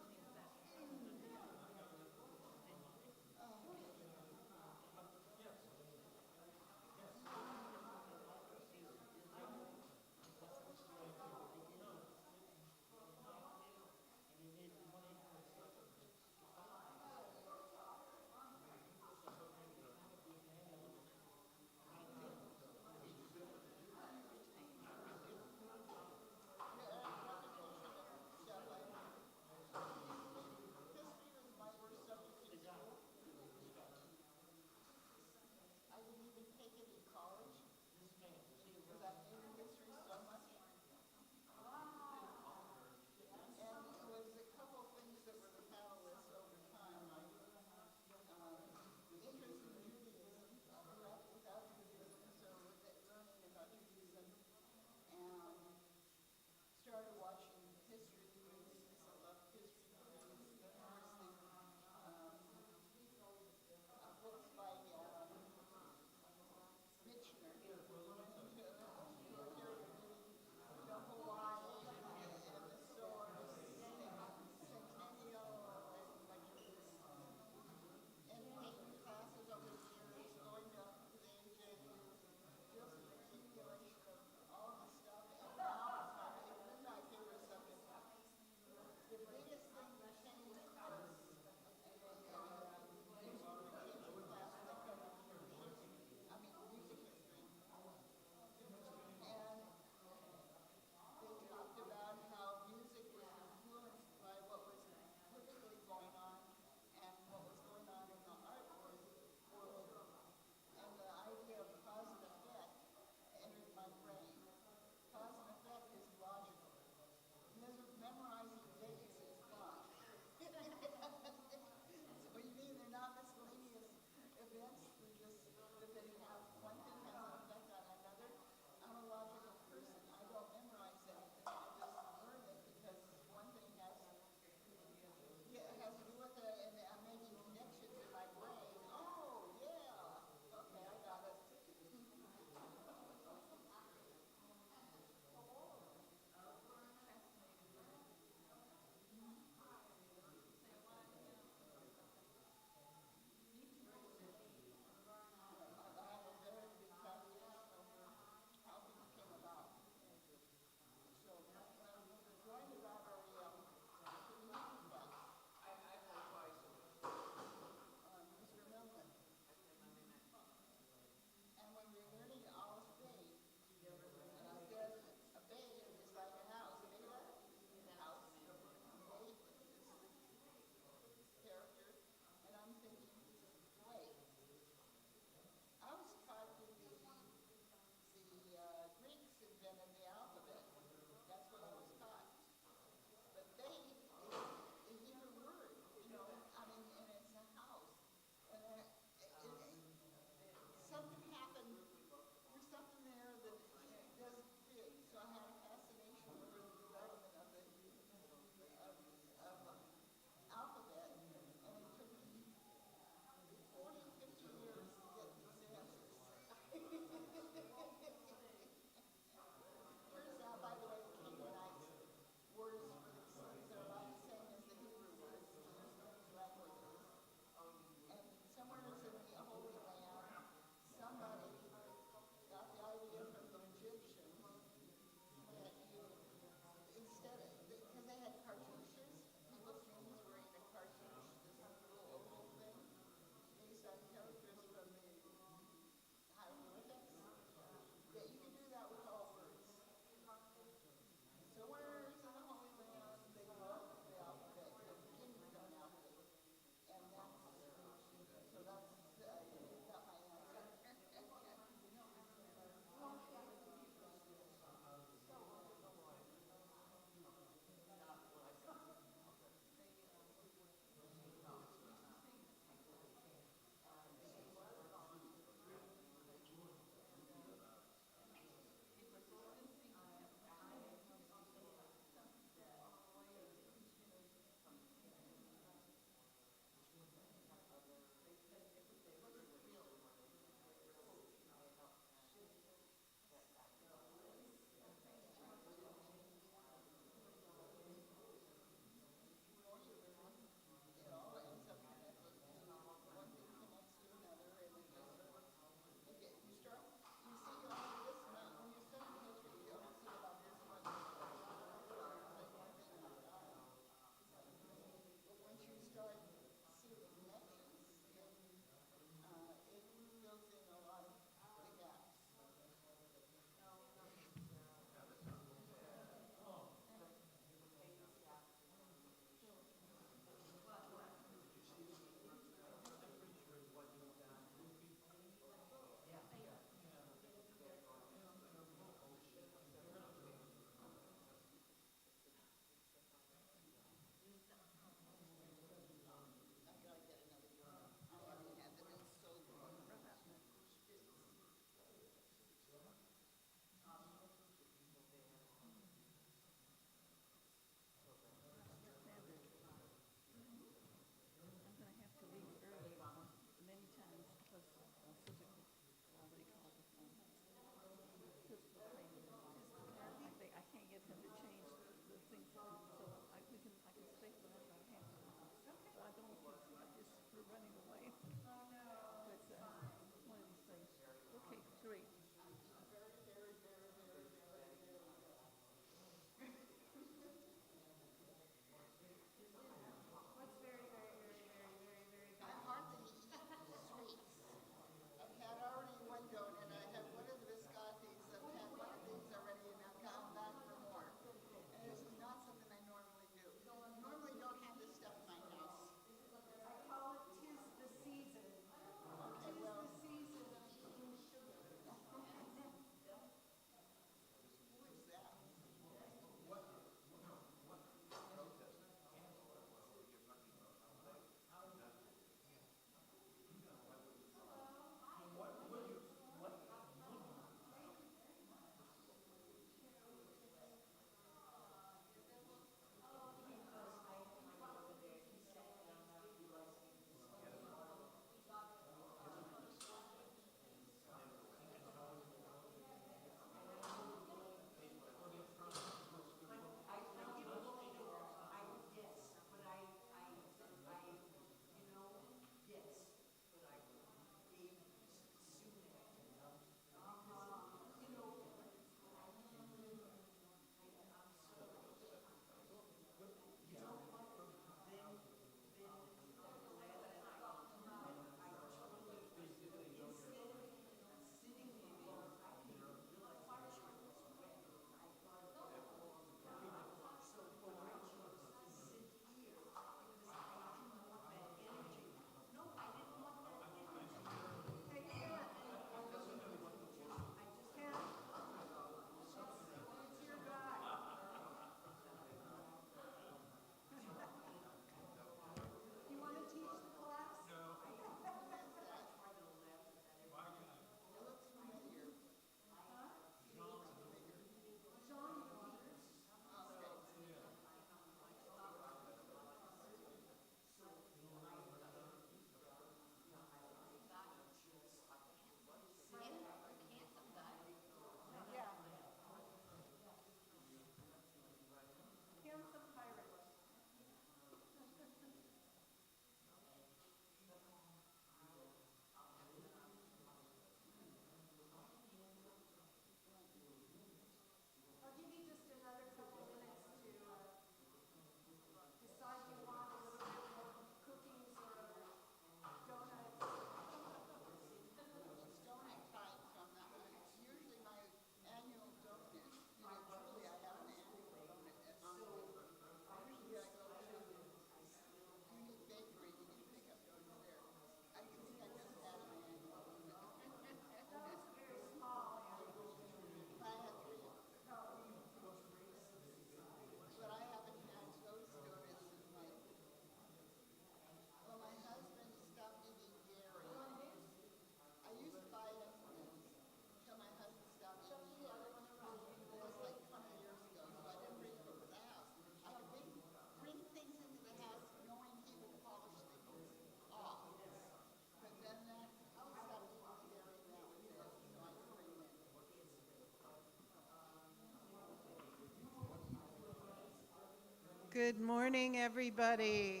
Good morning, everybody.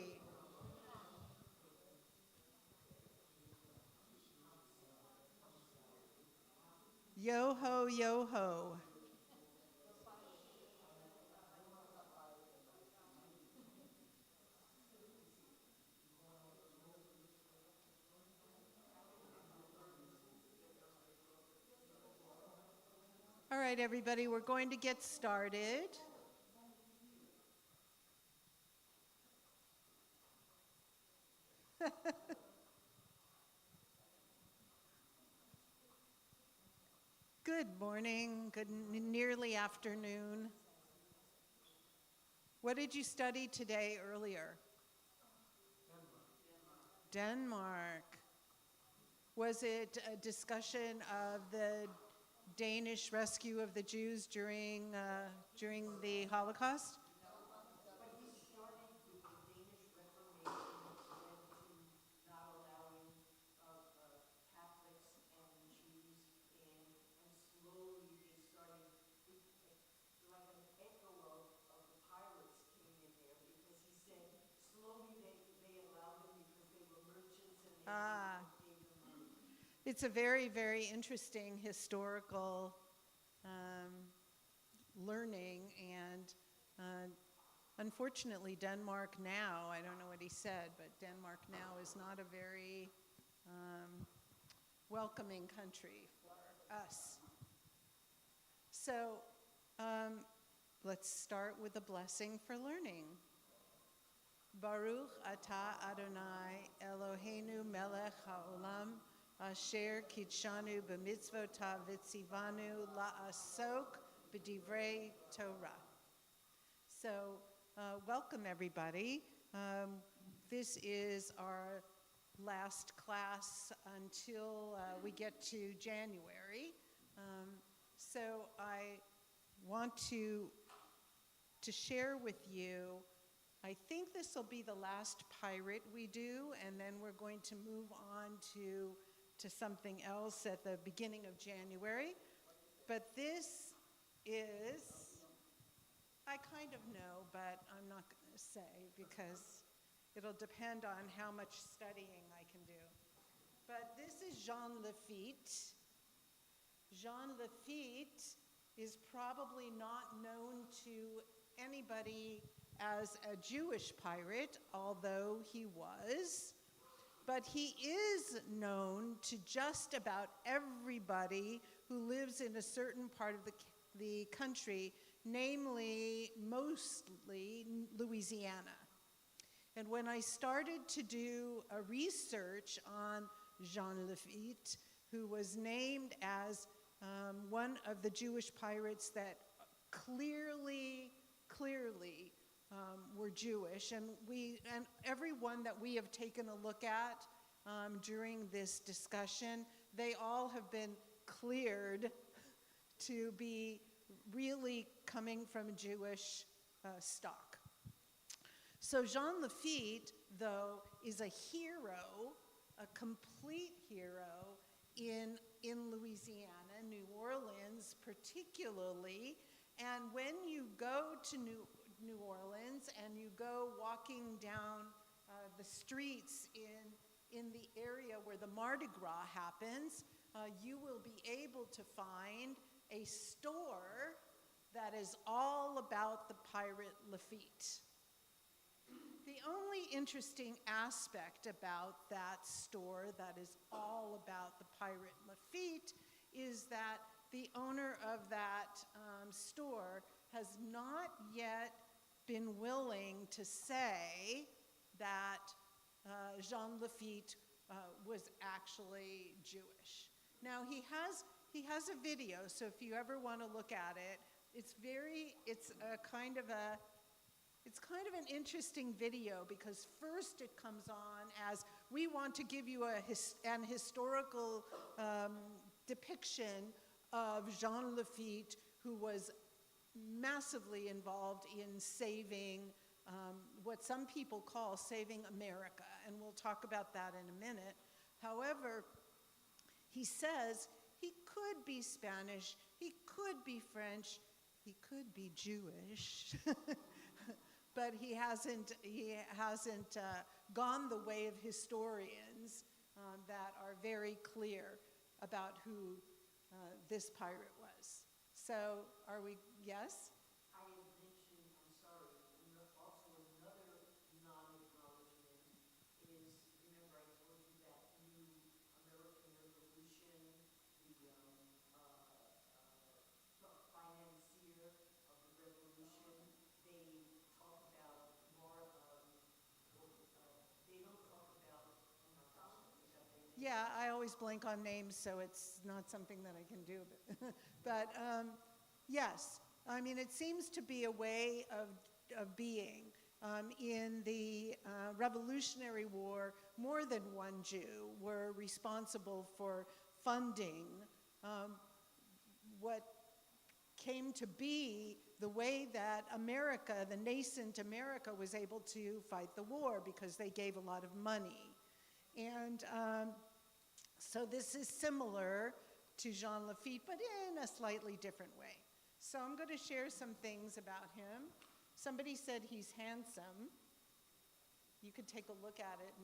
Yo ho, yo ho. All right, everybody, we're going to get started. Good morning, nearly afternoon. What did you study today earlier? Denmark. Was it a discussion of the Danish rescue of the Jews during the Holocaust? Ah, it's a very, very interesting historical learning, and unfortunately, Denmark now, I don't know what he said, but Denmark now is not a very welcoming country for us. So let's start with a blessing for learning. Baruch atah Adonai Eloheinu melech haolam asher kitshanu b'mitzvotav v'tzivanu la'asok b'divrei Torah. So welcome everybody. This is our last class until we get to January. So I want to share with you, I think this will be the last pirate we do, and then we're going to move on to something else at the beginning of January. But this is, I kind of know, but I'm not going to say because it'll depend on how much studying I can do. But this is Jean Lafitte. Jean Lafitte is probably not known to anybody as a Jewish pirate, although he was, but he is known to just about everybody who lives in a certain part of the country, namely, mostly Louisiana. And when I started to do a research on Jean Lafitte, who was named as one of the Jewish pirates that clearly were Jewish, and everyone that we have taken a look at during this discussion, they all have been cleared to be really coming from Jewish stock. So Jean Lafitte, though, is a hero, a complete hero in Louisiana, New Orleans particularly. And when you go to New Orleans and you go walking down the streets in the area where the Mardi Gras happens, you will be able to find a store that is all about the pirate Lafitte. The only interesting aspect about that store that is all about the pirate Lafitte is that the owner of that store has not yet been willing to say that Jean Lafitte was actually Jewish. Now he has a video, so if you ever want to look at it, it's kind of an interesting video, because first it comes on as we want to give you an historical depiction of Jean Lafitte, who was massively involved in saving what some people call saving America, and we'll talk about that in a minute. However, he says he could be Spanish, he could be French, he could be Jewish, but he hasn't gone the way of historians that are very clear about who this pirate was. So are we, yes? I had mentioned, I'm sorry, also another non-acknowledgement is, remember I told you that new American Revolution, the financier of the revolution, they talk about more, they don't talk about, oh my gosh, I forgot their name. Yeah, I always blank on names, so it's not something that I can do. But yes, I mean, it seems to be a way of being. In the Revolutionary War, more than one Jew were responsible for funding what came to be the way that America, the nascent America, was able to fight the war because they gave a lot of money. And so this is similar to Jean Lafitte, but in a slightly different way. So I'm going to share some things about him. Somebody said he's handsome. You could take a look at it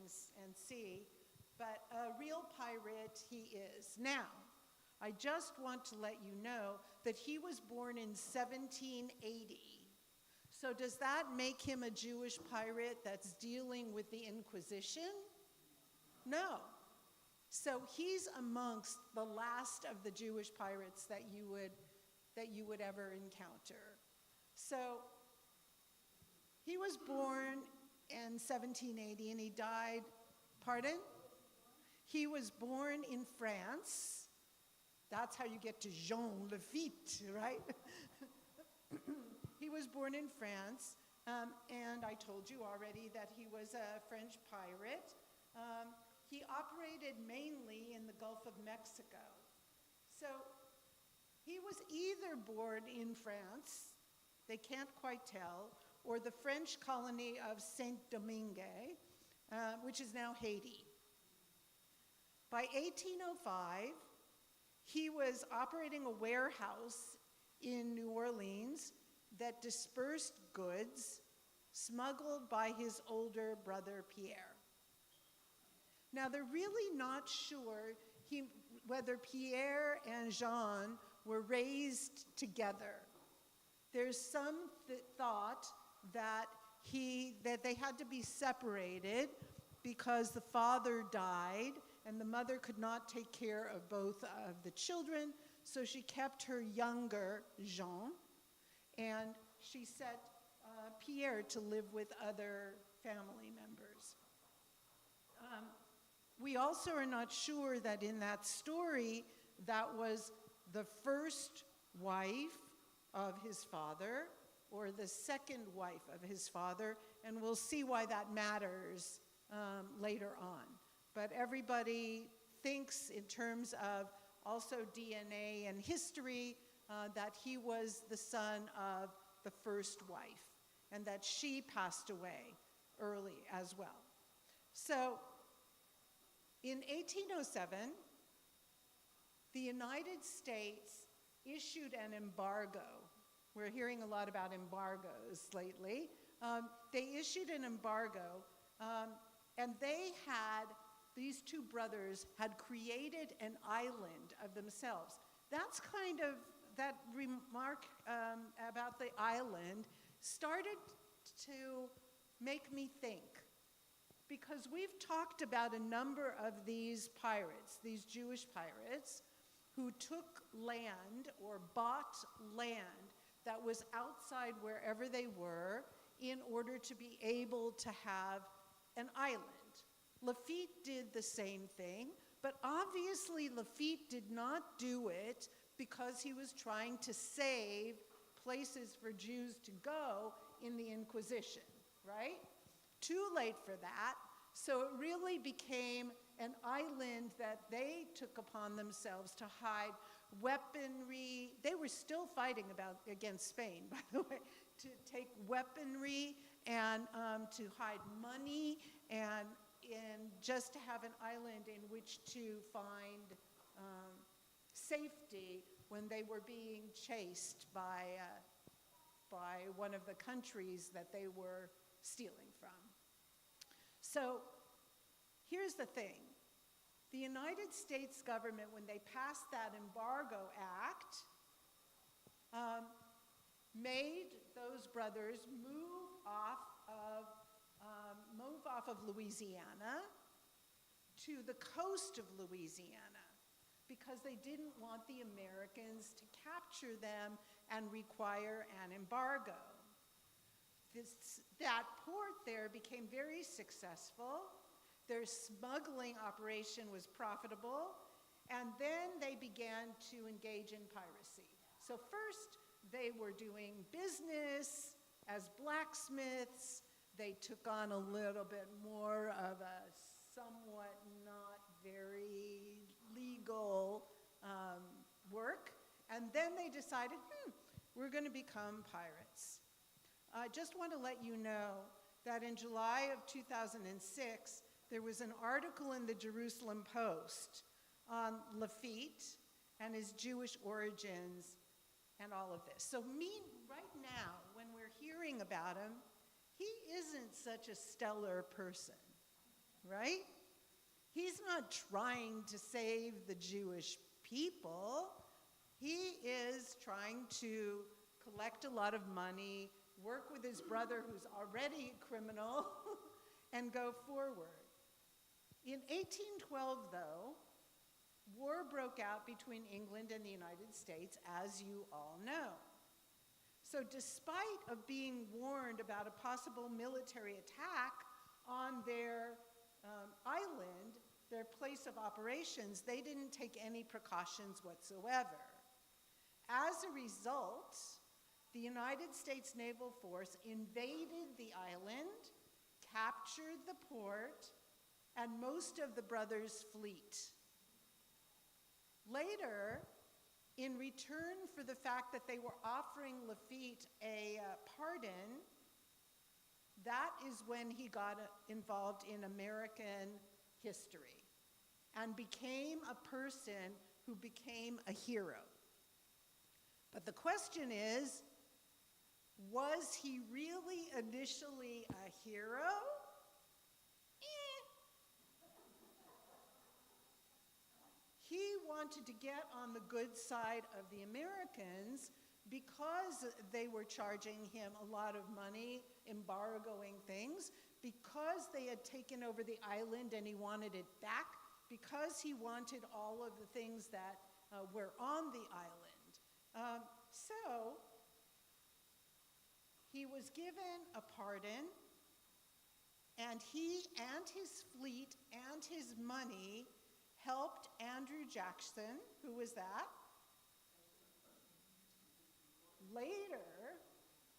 and see. But a real pirate he is. Now, I just want to let you know that he was born in 1780. So does that make him a Jewish pirate that's dealing with the Inquisition? No. So he's amongst the last of the Jewish pirates that you would ever encounter. So he was born in 1780 and he died, pardon? He was born in France. That's how you get to Jean Lafitte, right? He was born in France, and I told you already that he was a French pirate. He operated mainly in the Gulf of Mexico. So he was either born in France, they can't quite tell, or the French colony of Saint-Domingue, which is now Haiti. By 1805, he was operating a warehouse in New Orleans that dispersed goods smuggled by his older brother Pierre. Now, they're really not sure whether Pierre and Jean were raised together. There's some thought that they had to be separated because the father died and the mother could not take care of both of the children, so she kept her younger, Jean, and she set Pierre to live with other family members. We also are not sure that in that story, that was the first wife of his father or the second wife of his father, and we'll see why that matters later on. But everybody thinks in terms of also DNA and history that he was the son of the first wife and that she passed away early as well. So in 1807, the United States issued an embargo. We're hearing a lot about embargoes lately. They issued an embargo, and these two brothers had created an island of themselves. That's kind of, that remark about the island started to make me think. Because we've talked about a number of these pirates, these Jewish pirates, who took land or bought land that was outside wherever they were in order to be able to have an island. Lafitte did the same thing, but obviously Lafitte did not do it because he was trying to save places for Jews to go in the Inquisition, right? Too late for that, so it really became an island that they took upon themselves to hide weaponry. They were still fighting against Spain, by the way, to take weaponry and to hide money and just to have an island in which to find safety when they were being chased by by one of the countries that they were stealing from. So here's the thing. The United States government, when they passed that Embargo Act, made those brothers move off of Louisiana to the coast of Louisiana because they didn't want the Americans to capture them and require an embargo. That port there became very successful. Their smuggling operation was profitable, and then they began to engage in piracy. So first, they were doing business as blacksmiths. They took on a little bit more of a somewhat not very legal work, and then they decided, we're going to become pirates. I just want to let you know that in July of 2006, there was an article in the Jerusalem Post on Lafitte and his Jewish origins and all of this. So right now, when we're hearing about him, he isn't such a stellar person, right? He's not trying to save the Jewish people. He is trying to collect a lot of money, work with his brother who's already a criminal, and go forward. In 1812, though, war broke out between England and the United States, as you all know. So despite of being warned about a possible military attack on their island, their place of operations, they didn't take any precautions whatsoever. As a result, the United States Naval Force invaded the island, captured the port, and most of the brothers' fleet. Later, in return for the fact that they were offering Lafitte a pardon, that is when he got involved in American history and became a person who became a hero. But the question is, was he really initially a hero? He wanted to get on the good side of the Americans because they were charging him a lot of money, embargoing things, because they had taken over the island and he wanted it back, because he wanted all of the things that were on the island. So he was given a pardon, and he and his fleet and his money helped Andrew Jackson, who was that. Later,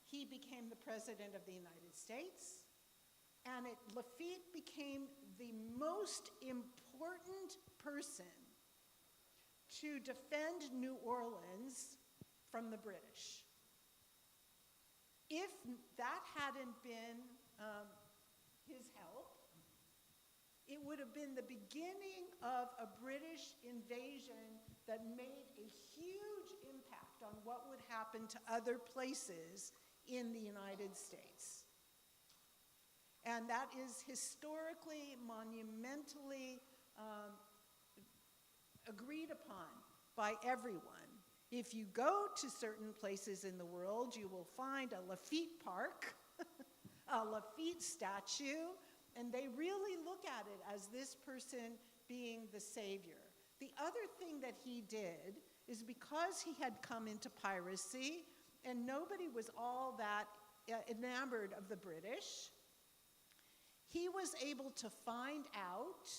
he became the President of the United States, and Lafitte became the most important person to defend New Orleans from the British. If that hadn't been his help, it would have been the beginning of a British invasion that made a huge impact on what would happen to other places in the United States. And that is historically, monumentally agreed upon by everyone. If you go to certain places in the world, you will find a Lafitte Park, a Lafitte statue, and they really look at it as this person being the savior. The other thing that he did is because he had come into piracy and nobody was all that enamored of the British, he was able to find out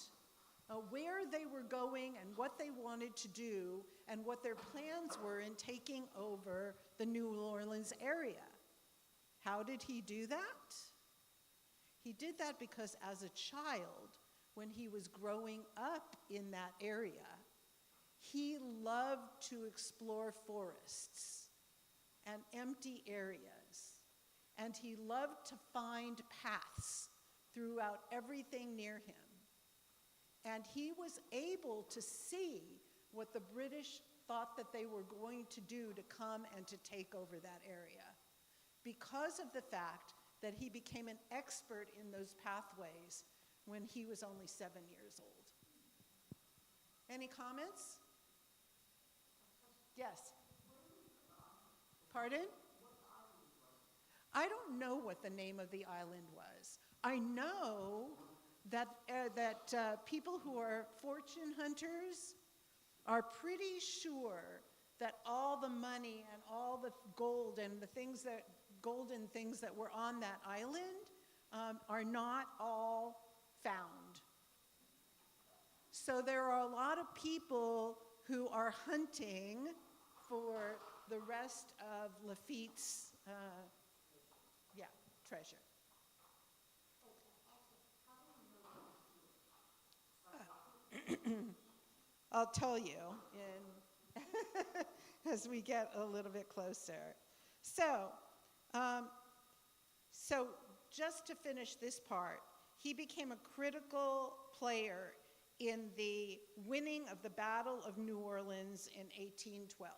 where they were going and what they wanted to do and what their plans were in taking over the New Orleans area. How did he do that? He did that because as a child, when he was growing up in that area, he loved to explore forests and empty areas, and he loved to find paths throughout everything near him. And he was able to see what the British thought that they were going to do to come and to take over that area. because of the fact that he became an expert in those pathways when he was only 7 years old. Any comments? Yes. Pardon? I don't know what the name of the island was. I know that, people who are fortune hunters are pretty sure that all the money and all the gold and the things that, golden things that were on that island are not all found. So there are a lot of people who are hunting for the rest of Lafitte's treasure. I'll tell you as we get a little bit closer. So just to finish this part, he became a critical player in the winning of the Battle of New Orleans in 1812.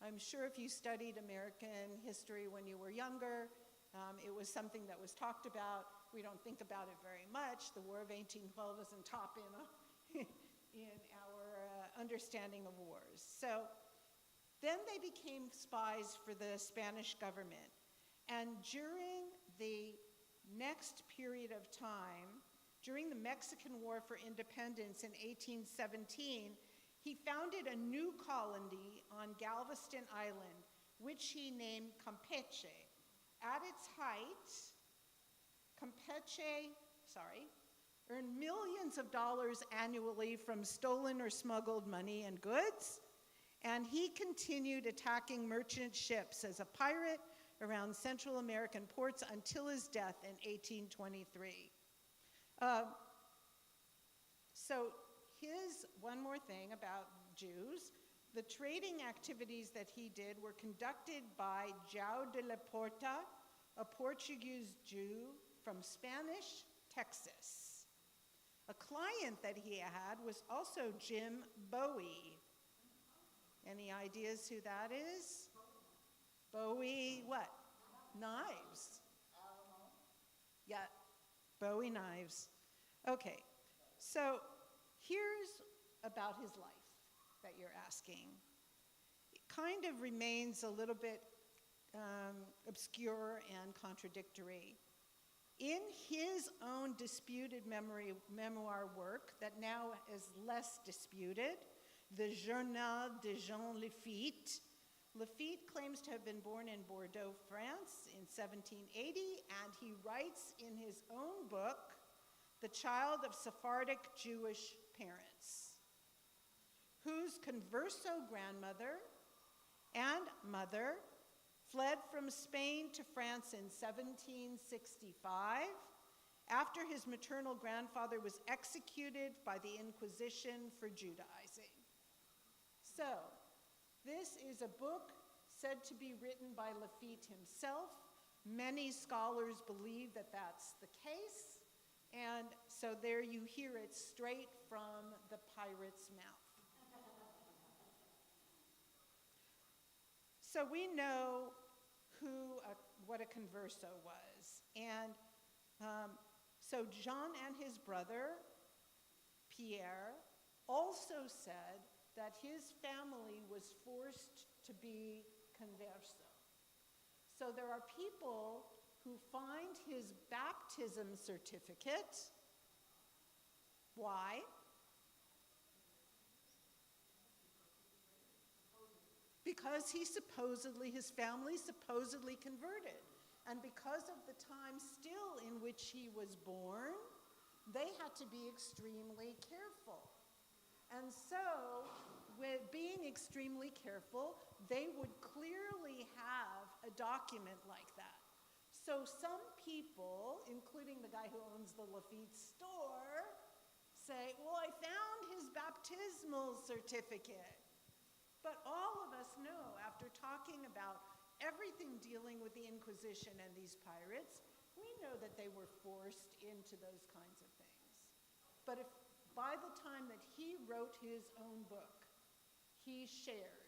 I'm sure if you studied American history when you were younger, it was something that was talked about. We don't think about it very much. The War of 1812 isn't top in our understanding of wars. So then they became spies for the Spanish government. And during the next period of time, during the Mexican War for Independence in 1817, he founded a new colony on Galveston Island, which he named Campeche. At its height, Campeche, earned millions of dollars annually from stolen or smuggled money and goods, and he continued attacking merchant ships as a pirate around Central American ports until his death in 1823. One more thing about Jews, the trading activities that he did were conducted by João de la Porta, a Portuguese Jew from Spanish Texas. A client that he had was also Jim Bowie. Any ideas who that is? Bowie what? Knives. Yeah, Bowie knives. Okay, so here's about his life that you're asking. It kind of remains a little bit obscure and contradictory. In his own disputed memoir work that now is less disputed, the Journal de Jean Lafitte, Lafitte claims to have been born in Bordeaux, France in 1780, and he writes in his own book, the child of Sephardic Jewish parents, whose converso grandmother and mother fled from Spain to France in 1765 after his maternal grandfather was executed by the Inquisition for Judaizing. So, this is a book said to be written by Lafitte himself. Many scholars believe that that's the case, and so there you hear it straight from the pirate's mouth. So we know what a converso was. And so Jean and his brother, Pierre, also said that his family was forced to be converso. So there are people who find his baptism certificate. Why? Because his family supposedly converted. And because of the time still in which he was born, they had to be extremely careful. And so, with being extremely careful, they would clearly have a document like that. So some people, including the guy who owns the Lafitte store, say, well, I found his baptismal certificate. But all of us know, after talking about everything dealing with the Inquisition and these pirates, we know that they were forced into those kinds of things. But if by the time that he wrote his own book, he shared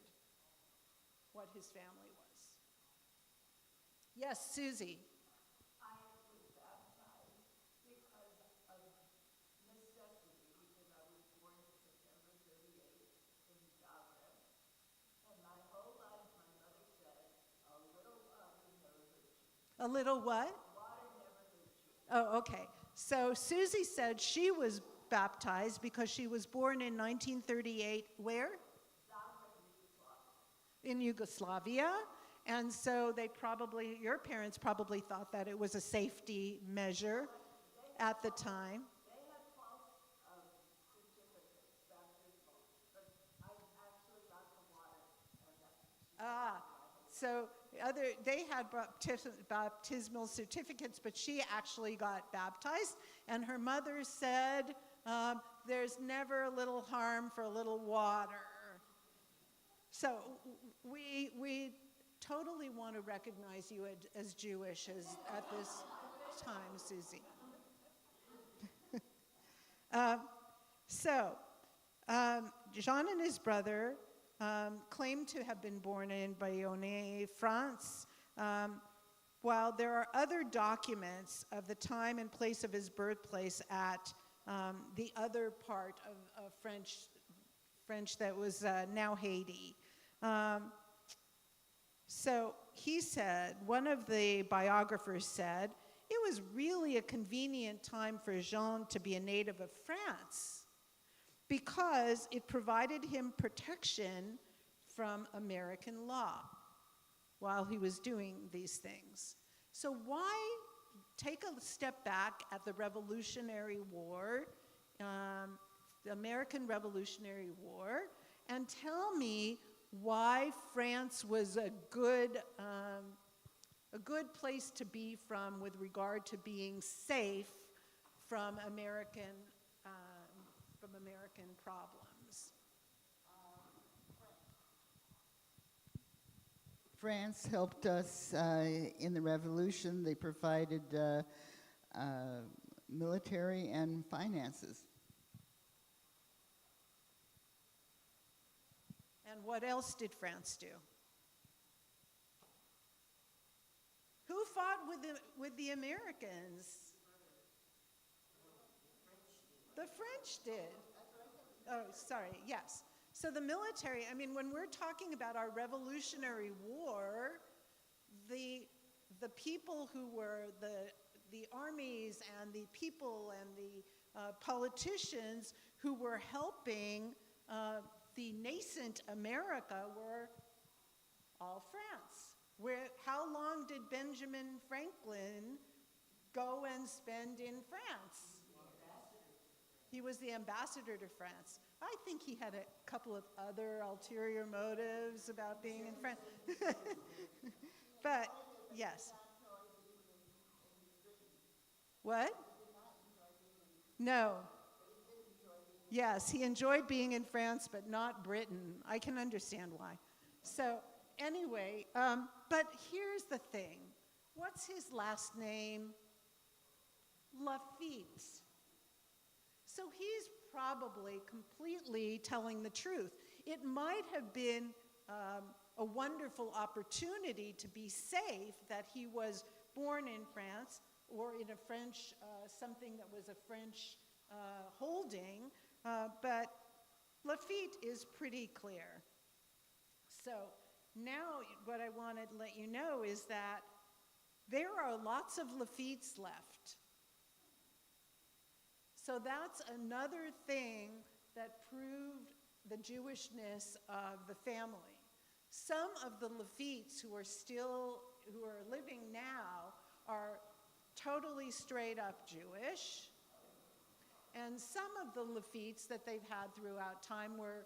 what his family was. Yes, Susie. A little what? Oh, okay. So Susie said she was baptized because she was born in 1938. Where? In Yugoslavia. And so they probably, your parents probably thought that it was a safety measure at the time. Ah, so they had baptismal certificates, but she actually got baptized, and her mother said, "There's never a little harm for a little water." So we totally want to recognize you as Jewish at this time, Susie. So Jean and his brother claimed to have been born in Bayonne, France, while there are other documents of the time and place of his birthplace at the other part of French that was now Haiti. So he said, one of the biographers said, it was really a convenient time for Jean to be a native of France because it provided him protection from American law while he was doing these things. So why take a step back at the Revolutionary War, the American Revolutionary War, and tell me why France was a good place to be from with regard to being safe from American problems. France helped us in the revolution. They provided military and finances. And what else did France do? Who fought with the Americans? The French did. Oh, sorry, yes. So the military, I mean, when we're talking about our Revolutionary War, the people who were the armies and the people and the politicians who were helping the nascent America were all France. How long did Benjamin Franklin go and spend in France? He was the ambassador to France. I think he had a couple of other ulterior motives about being in France. But, yes. What? No. Yes, he enjoyed being in France, but not Britain. I can understand why. So, anyway, but here's the thing. What's his last name? Lafitte. So he's probably completely telling the truth. It might have been a wonderful opportunity to be safe that he was born in France or in a French, something that was a French holding, but Lafitte is pretty clear. So now what I want to let you know is that there are lots of Lafittes left. So that's another thing that proved the Jewishness of the family. Some of the Lafittes who are living now are totally straight up Jewish. And some of the Lafittes that they've had throughout time were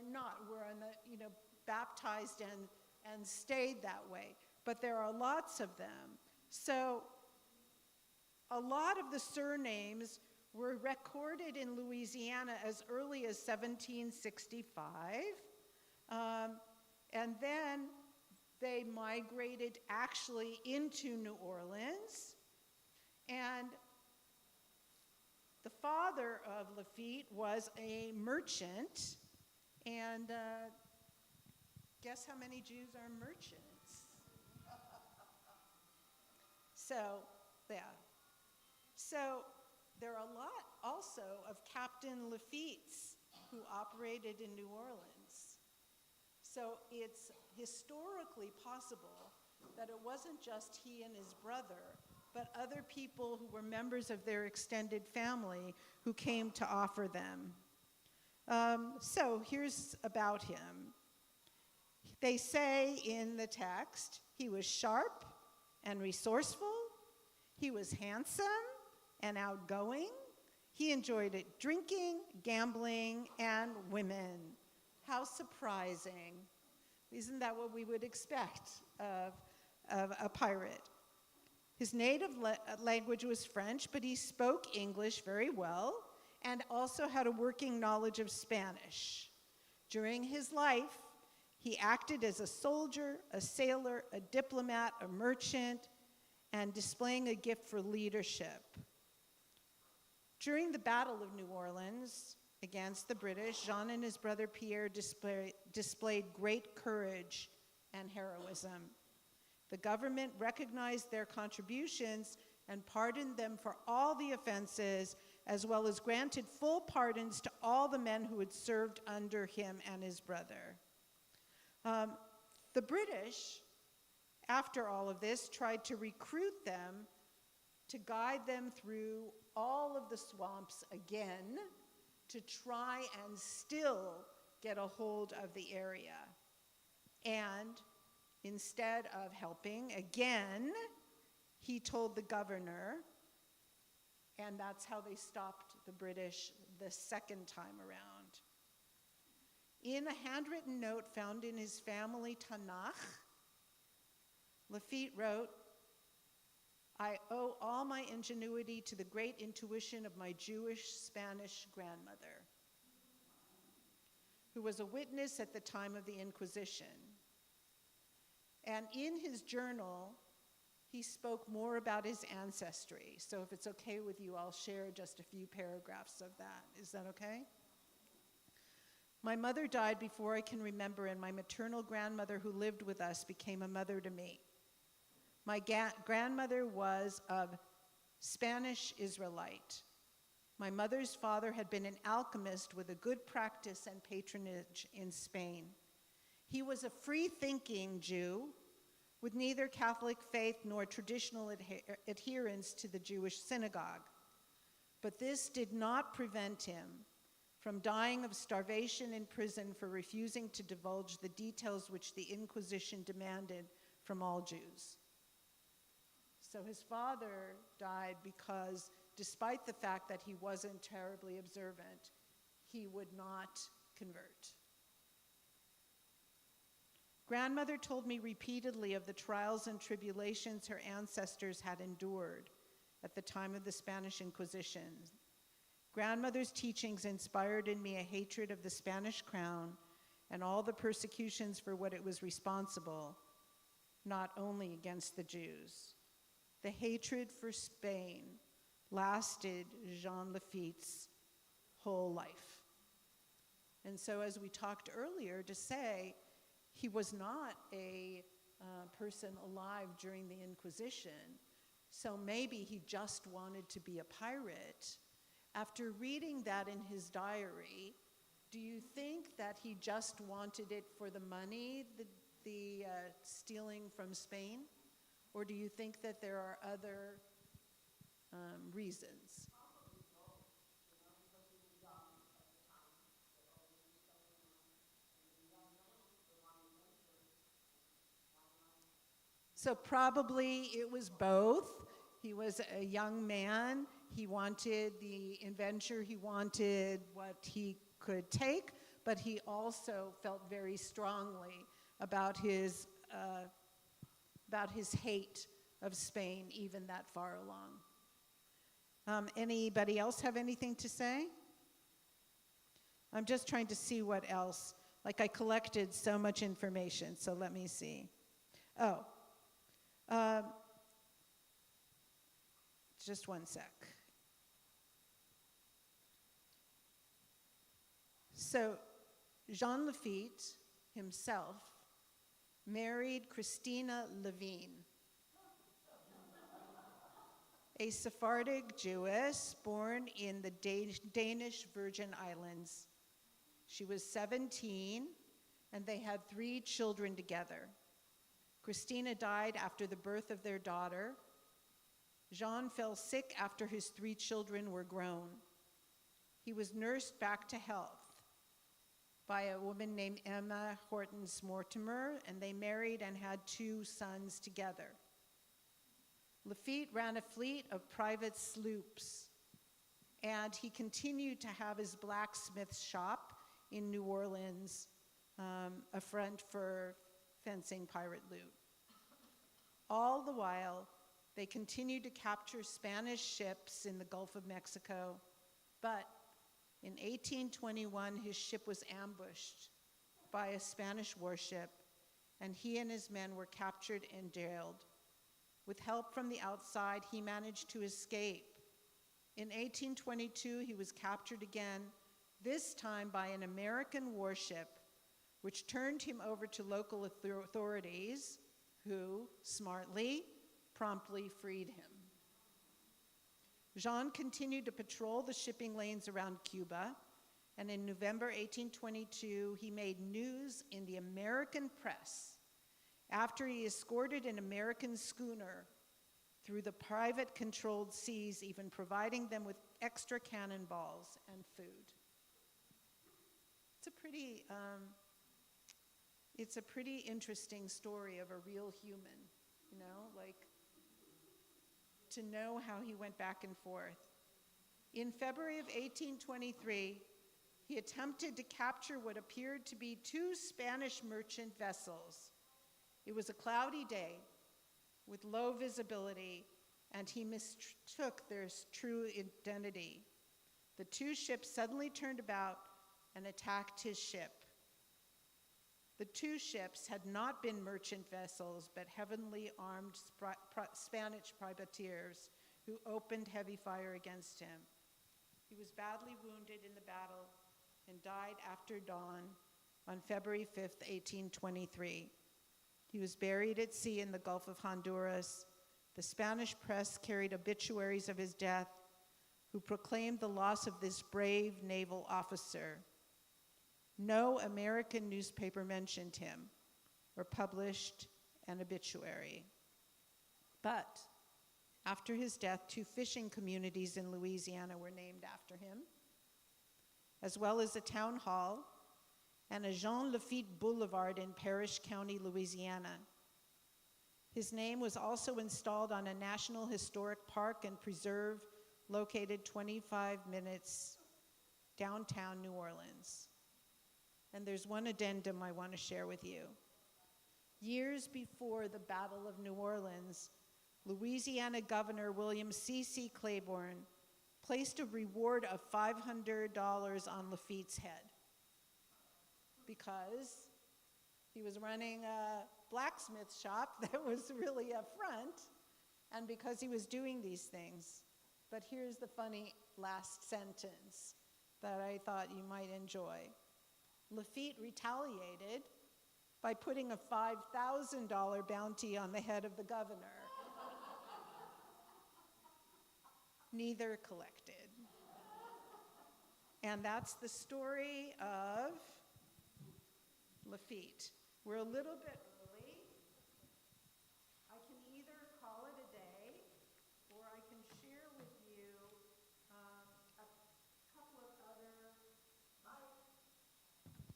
not, were in the, baptized and stayed that way. But there are lots of them. So a lot of the surnames were recorded in Louisiana as early as 1765. And then they migrated actually into New Orleans. And the father of Lafitte was a merchant. And guess how many Jews are merchants? So, yeah. So there are a lot also of Captain Lafitte's who operated in New Orleans. So it's historically possible that it wasn't just he and his brother, but other people who were members of their extended family who came to offer them. So here's about him. They say in the text, he was sharp and resourceful. He was handsome and outgoing. He enjoyed it drinking, gambling, and women. How surprising. Isn't that what we would expect of a pirate? His native language was French, but he spoke English very well and also had a working knowledge of Spanish. During his life, he acted as a soldier, a sailor, a diplomat, a merchant, and displaying a gift for leadership. During the Battle of New Orleans against the British, Jean and his brother Pierre displayed great courage and heroism. The government recognized their contributions and pardoned them for all the offenses, as well as granted full pardons to all the men who had served under him and his brother. The British, after all of this, tried to recruit them to guide them through all of the swamps again to try and still get a hold of the area. And instead of helping, again, he told the governor, and that's how they stopped the British the second time around. In a handwritten note found in his family Tanakh, Lafitte wrote, "I owe all my ingenuity to the great intuition of my Jewish Spanish grandmother, who was a witness at the time of the Inquisition." And in his journal, he spoke more about his ancestry. So if it's okay with you, I'll share just a few paragraphs of that. Is that okay? "My mother died before I can remember, and my maternal grandmother who lived with us became a mother to me. My grandmother was of Spanish Israelite. My mother's father had been an alchemist with a good practice and patronage in Spain. He was a free-thinking Jew with neither Catholic faith nor traditional adherence to the Jewish synagogue. But this did not prevent him from dying of starvation in prison for refusing to divulge the details which the Inquisition demanded from all Jews." So his father died because, despite the fact that he wasn't terribly observant, he would not convert. "Grandmother told me repeatedly of the trials and tribulations her ancestors had endured at the time of the Spanish Inquisition. Grandmother's teachings inspired in me a hatred of the Spanish crown and all the persecutions for what it was responsible, not only against the Jews. The hatred for Spain lasted Jean Lafitte's whole life." And so, as we talked earlier, to say he was not a person alive during the Inquisition, so maybe he just wanted to be a pirate. After reading that in his diary, do you think that he just wanted it for the money, the stealing from Spain? Or do you think that there are other reasons? So probably it was both. He was a young man. He wanted the adventure. He wanted what he could take, but he also felt very strongly about his hate of Spain, even that far along. Anybody else have anything to say? I'm just trying to see what else. Like, I collected so much information, so let me see. Just one sec. So, Jean Lafitte himself married Christina Levine. a Sephardic Jewess born in the Danish Virgin Islands. She was 17, and they had 3 children together. Christina died after the birth of their daughter. Jean fell sick after his 3 children were grown. He was nursed back to health by a woman named Emma Hortons Mortimer, and they married and had 2 sons together. Lafitte ran a fleet of private sloops, and he continued to have his blacksmith shop in New Orleans, a front for fencing pirate loot. All the while, they continued to capture Spanish ships in the Gulf of Mexico, but in 1821, his ship was ambushed by a Spanish warship, and he and his men were captured and jailed. With help from the outside, he managed to escape. In 1822, he was captured again, this time by an American warship, which turned him over to local authorities, who, smartly, promptly freed him. Jean continued to patrol the shipping lanes around Cuba, and in November 1822, he made news in the American press after he escorted an American schooner through the private-controlled seas, even providing them with extra cannonballs and food. It's a pretty interesting story of a real human, you know, like, to know how he went back and forth. In February of 1823, he attempted to capture what appeared to be 2 Spanish merchant vessels. It was a cloudy day with low visibility, and he mistook their true identity. The 2 ships suddenly turned about and attacked his ship. The 2 ships had not been merchant vessels, but heavily armed Spanish privateers who opened heavy fire against him. He was badly wounded in the battle and died after dawn on February 5th, 1823. He was buried at sea in the Gulf of Honduras. The Spanish press carried obituaries of his death, who proclaimed the loss of this brave naval officer. No American newspaper mentioned him or published an obituary. But after his death, 2 fishing communities in Louisiana were named after him, as well as a town hall and a Jean Lafitte Boulevard in Parrish County, Louisiana. His name was also installed on a National Historic Park and Preserve located 25 minutes downtown New Orleans. And there's one addendum I want to share with you. Years before the Battle of New Orleans, Louisiana Governor William C.C. Claiborne placed a reward of $500 on Lafitte's head because he was running a blacksmith shop that was really a front, and because he was doing these things. But here's the funny last sentence that I thought you might enjoy. Lafitte retaliated by putting a $5,000 bounty on the head of the governor. Neither collected. And that's the story of Lafitte. We're a little bit early. I can either call it a day, or I can share with you a couple of other.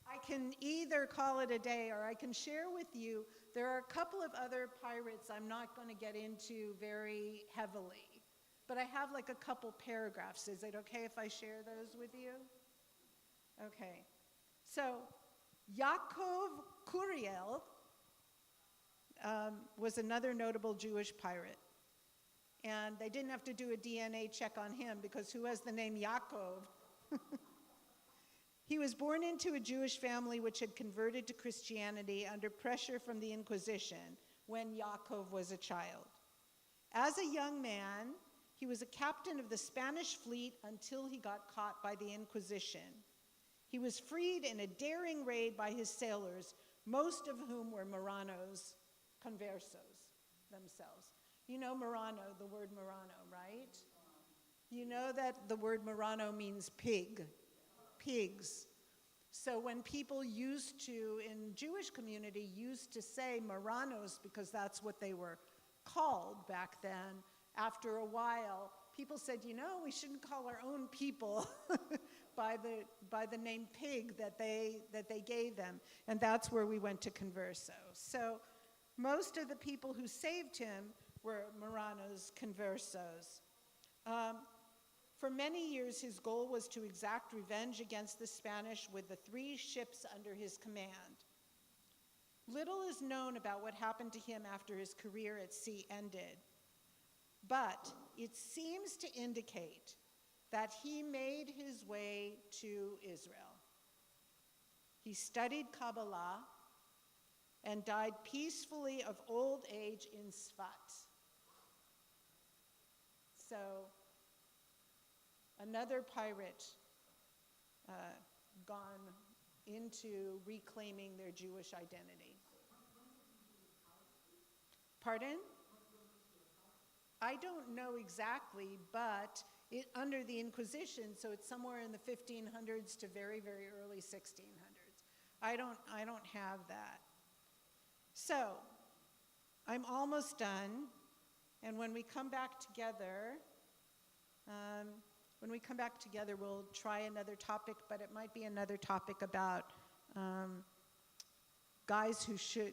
I can either call it a day, or I can share with you. There are a couple of other pirates I'm not going to get into very heavily, but I have like a couple paragraphs. Is it okay if I share those with you? Okay. So, Yaakov Curiel was another notable Jewish pirate. And they didn't have to do a DNA check on him because who has the name Yaakov? He was born into a Jewish family which had converted to Christianity under pressure from the Inquisition when Yaakov was a child. As a young man, he was a captain of the Spanish fleet until he got caught by the Inquisition. He was freed in a daring raid by his sailors, most of whom were Marranos, conversos themselves. You know Murano, the word Murano, right? You know that the word Murano means pig, pigs. So when people used to, in Jewish community, used to say Muranos because that's what they were called back then, after a while, people said, you know, we shouldn't call our own people by the name pig that they gave them. And that's where we went to converso. So most of the people who saved him were Muranos, conversos. For many years, his goal was to exact revenge against the Spanish with the 3 ships under his command. Little is known about what happened to him after his career at sea ended, but it seems to indicate that he made his way to Israel. He studied Kabbalah and died peacefully of old age in Sfat. So, another pirate gone into reclaiming their Jewish identity. Pardon? I don't know exactly, but under the Inquisition, so it's somewhere in the 1500s to very, very early 1600s. I don't have that. So, I'm almost done, and when we come back together, we'll try another topic, but it might be another topic about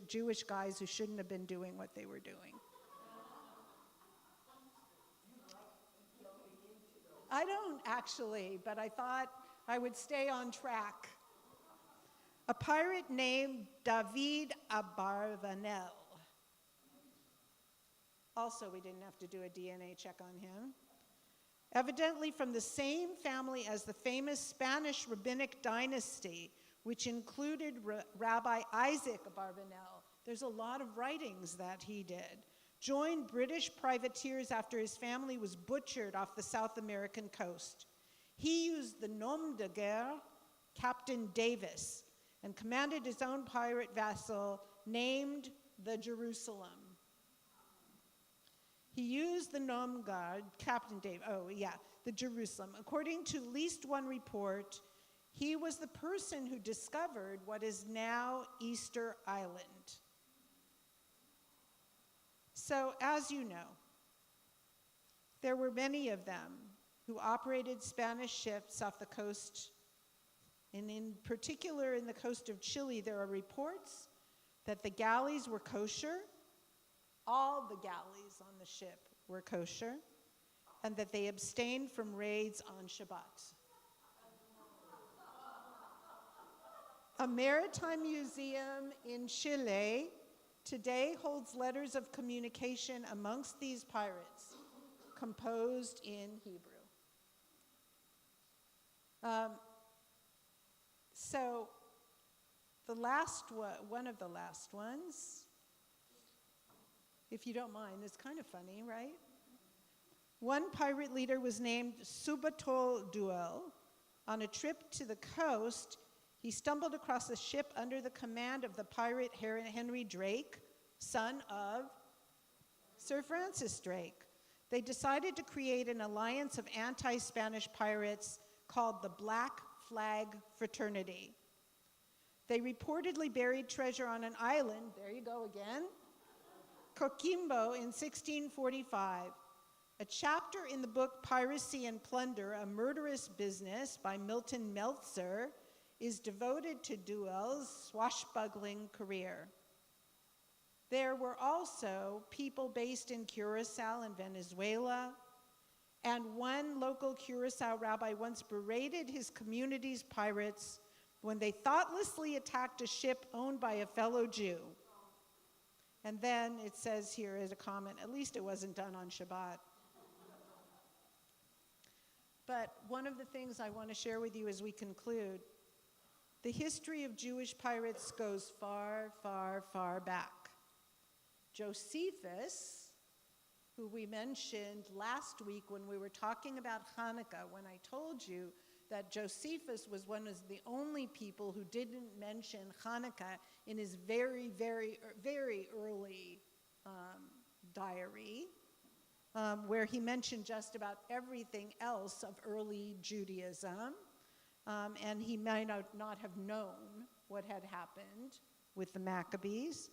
Jewish guys who shouldn't have been doing what they were doing. I don't actually, but I thought I would stay on track. A pirate named David Abarvanel. Also, we didn't have to do a DNA check on him. Evidently from the same family as the famous Spanish rabbinic dynasty, which included Rabbi Isaac Abarbanel. There's a lot of writings that he did. Joined British privateers after his family was butchered off the South American coast. He used the nom de guerre, Captain Davis, and commanded his own pirate vessel named the Jerusalem. He used the nom guard, Captain Dave, the Jerusalem. According to at least one report, he was the person who discovered what is now Easter Island. So, as you know, there were many of them who operated Spanish ships off the coast, and in particular in the coast of Chile, there are reports that the galleys were kosher. All the galleys on the ship were kosher, and that they abstained from raids on Shabbat. A maritime museum in Chile today holds letters of communication amongst these pirates, composed in Hebrew. So, one of the last ones, if you don't mind, it's kind of funny, right? One pirate leader was named Subatol Duel. On a trip to the coast, he stumbled across a ship under the command of the pirate Henry Drake, son of Sir Francis Drake. They decided to create an alliance of anti-Spanish pirates called the Black Flag Fraternity. They reportedly buried treasure on an island, there you go again, Coquimbo in 1645. A chapter in the book Piracy and Plunder, A Murderous Business by Milton Meltzer is devoted to Duel's swashbuckling career. There were also people based in Curacao and Venezuela, and one local Curacao rabbi once berated his community's pirates when they thoughtlessly attacked a ship owned by a fellow Jew. And then it says here as a comment, at least it wasn't done on Shabbat. But one of the things I want to share with you as we conclude, the history of Jewish pirates goes far, far, far back. Josephus, who we mentioned last week when we were talking about Hanukkah, when I told you that Josephus was one of the only people who didn't mention Hanukkah in his very, very, very early diary. where he mentioned just about everything else of early Judaism, and he might not have known what had happened with the Maccabees.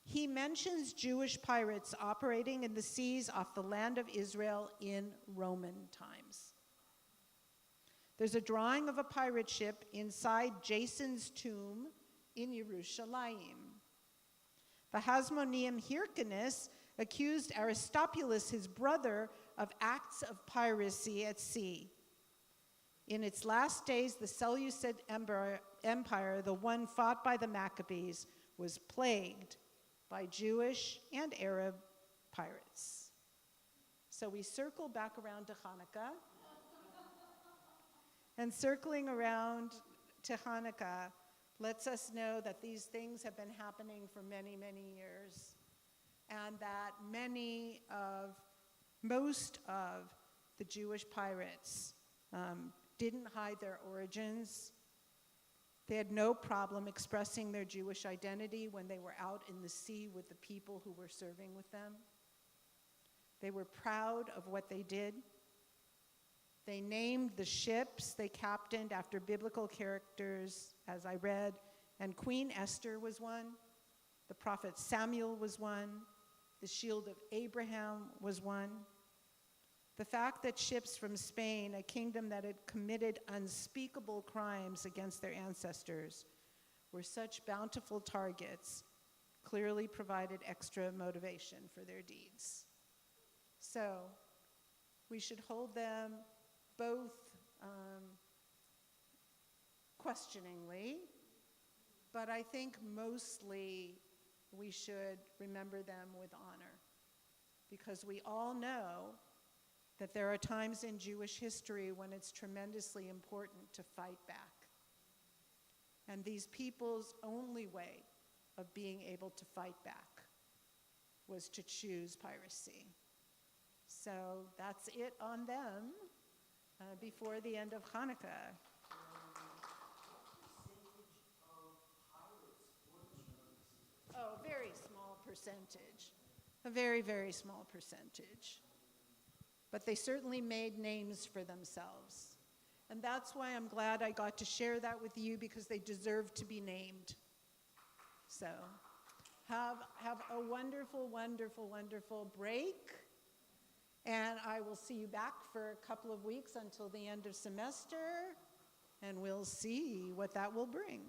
He mentions Jewish pirates operating in the seas off the land of Israel in Roman times. There's a drawing of a pirate ship inside Jason's tomb in Yerushalayim. The Hasmonean Hyrcanus accused Aristobulus, his brother, of acts of piracy at sea. In its last days, the Seleucid Empire, the one fought by the Maccabees, was plagued by Jewish and Arab pirates. So we circle back around to Hanukkah. And circling around to Hanukkah lets us know that these things have been happening for many, many years, and that most of the Jewish pirates didn't hide their origins. They had no problem expressing their Jewish identity when they were out in the sea with the people who were serving with them. They were proud of what they did. They named the ships they captained after biblical characters, as I read, and Queen Esther was one. The prophet Samuel was one. The shield of Abraham was one. The fact that ships from Spain, a kingdom that had committed unspeakable crimes against their ancestors, were such bountiful targets, clearly provided extra motivation for their deeds. So, we should hold them both questioningly, but I think mostly we should remember them with honor, because we all know that there are times in Jewish history when it's tremendously important to fight back. And these people's only way of being able to fight back was to choose piracy. So that's it on them before the end of Hanukkah. Oh, very small percentage. A very, very small percentage. But they certainly made names for themselves. And that's why I'm glad I got to share that with you, because they deserve to be named. So have a wonderful, wonderful, wonderful break. And I will see you back for a couple of weeks until the end of semester, and we'll see what that will bring.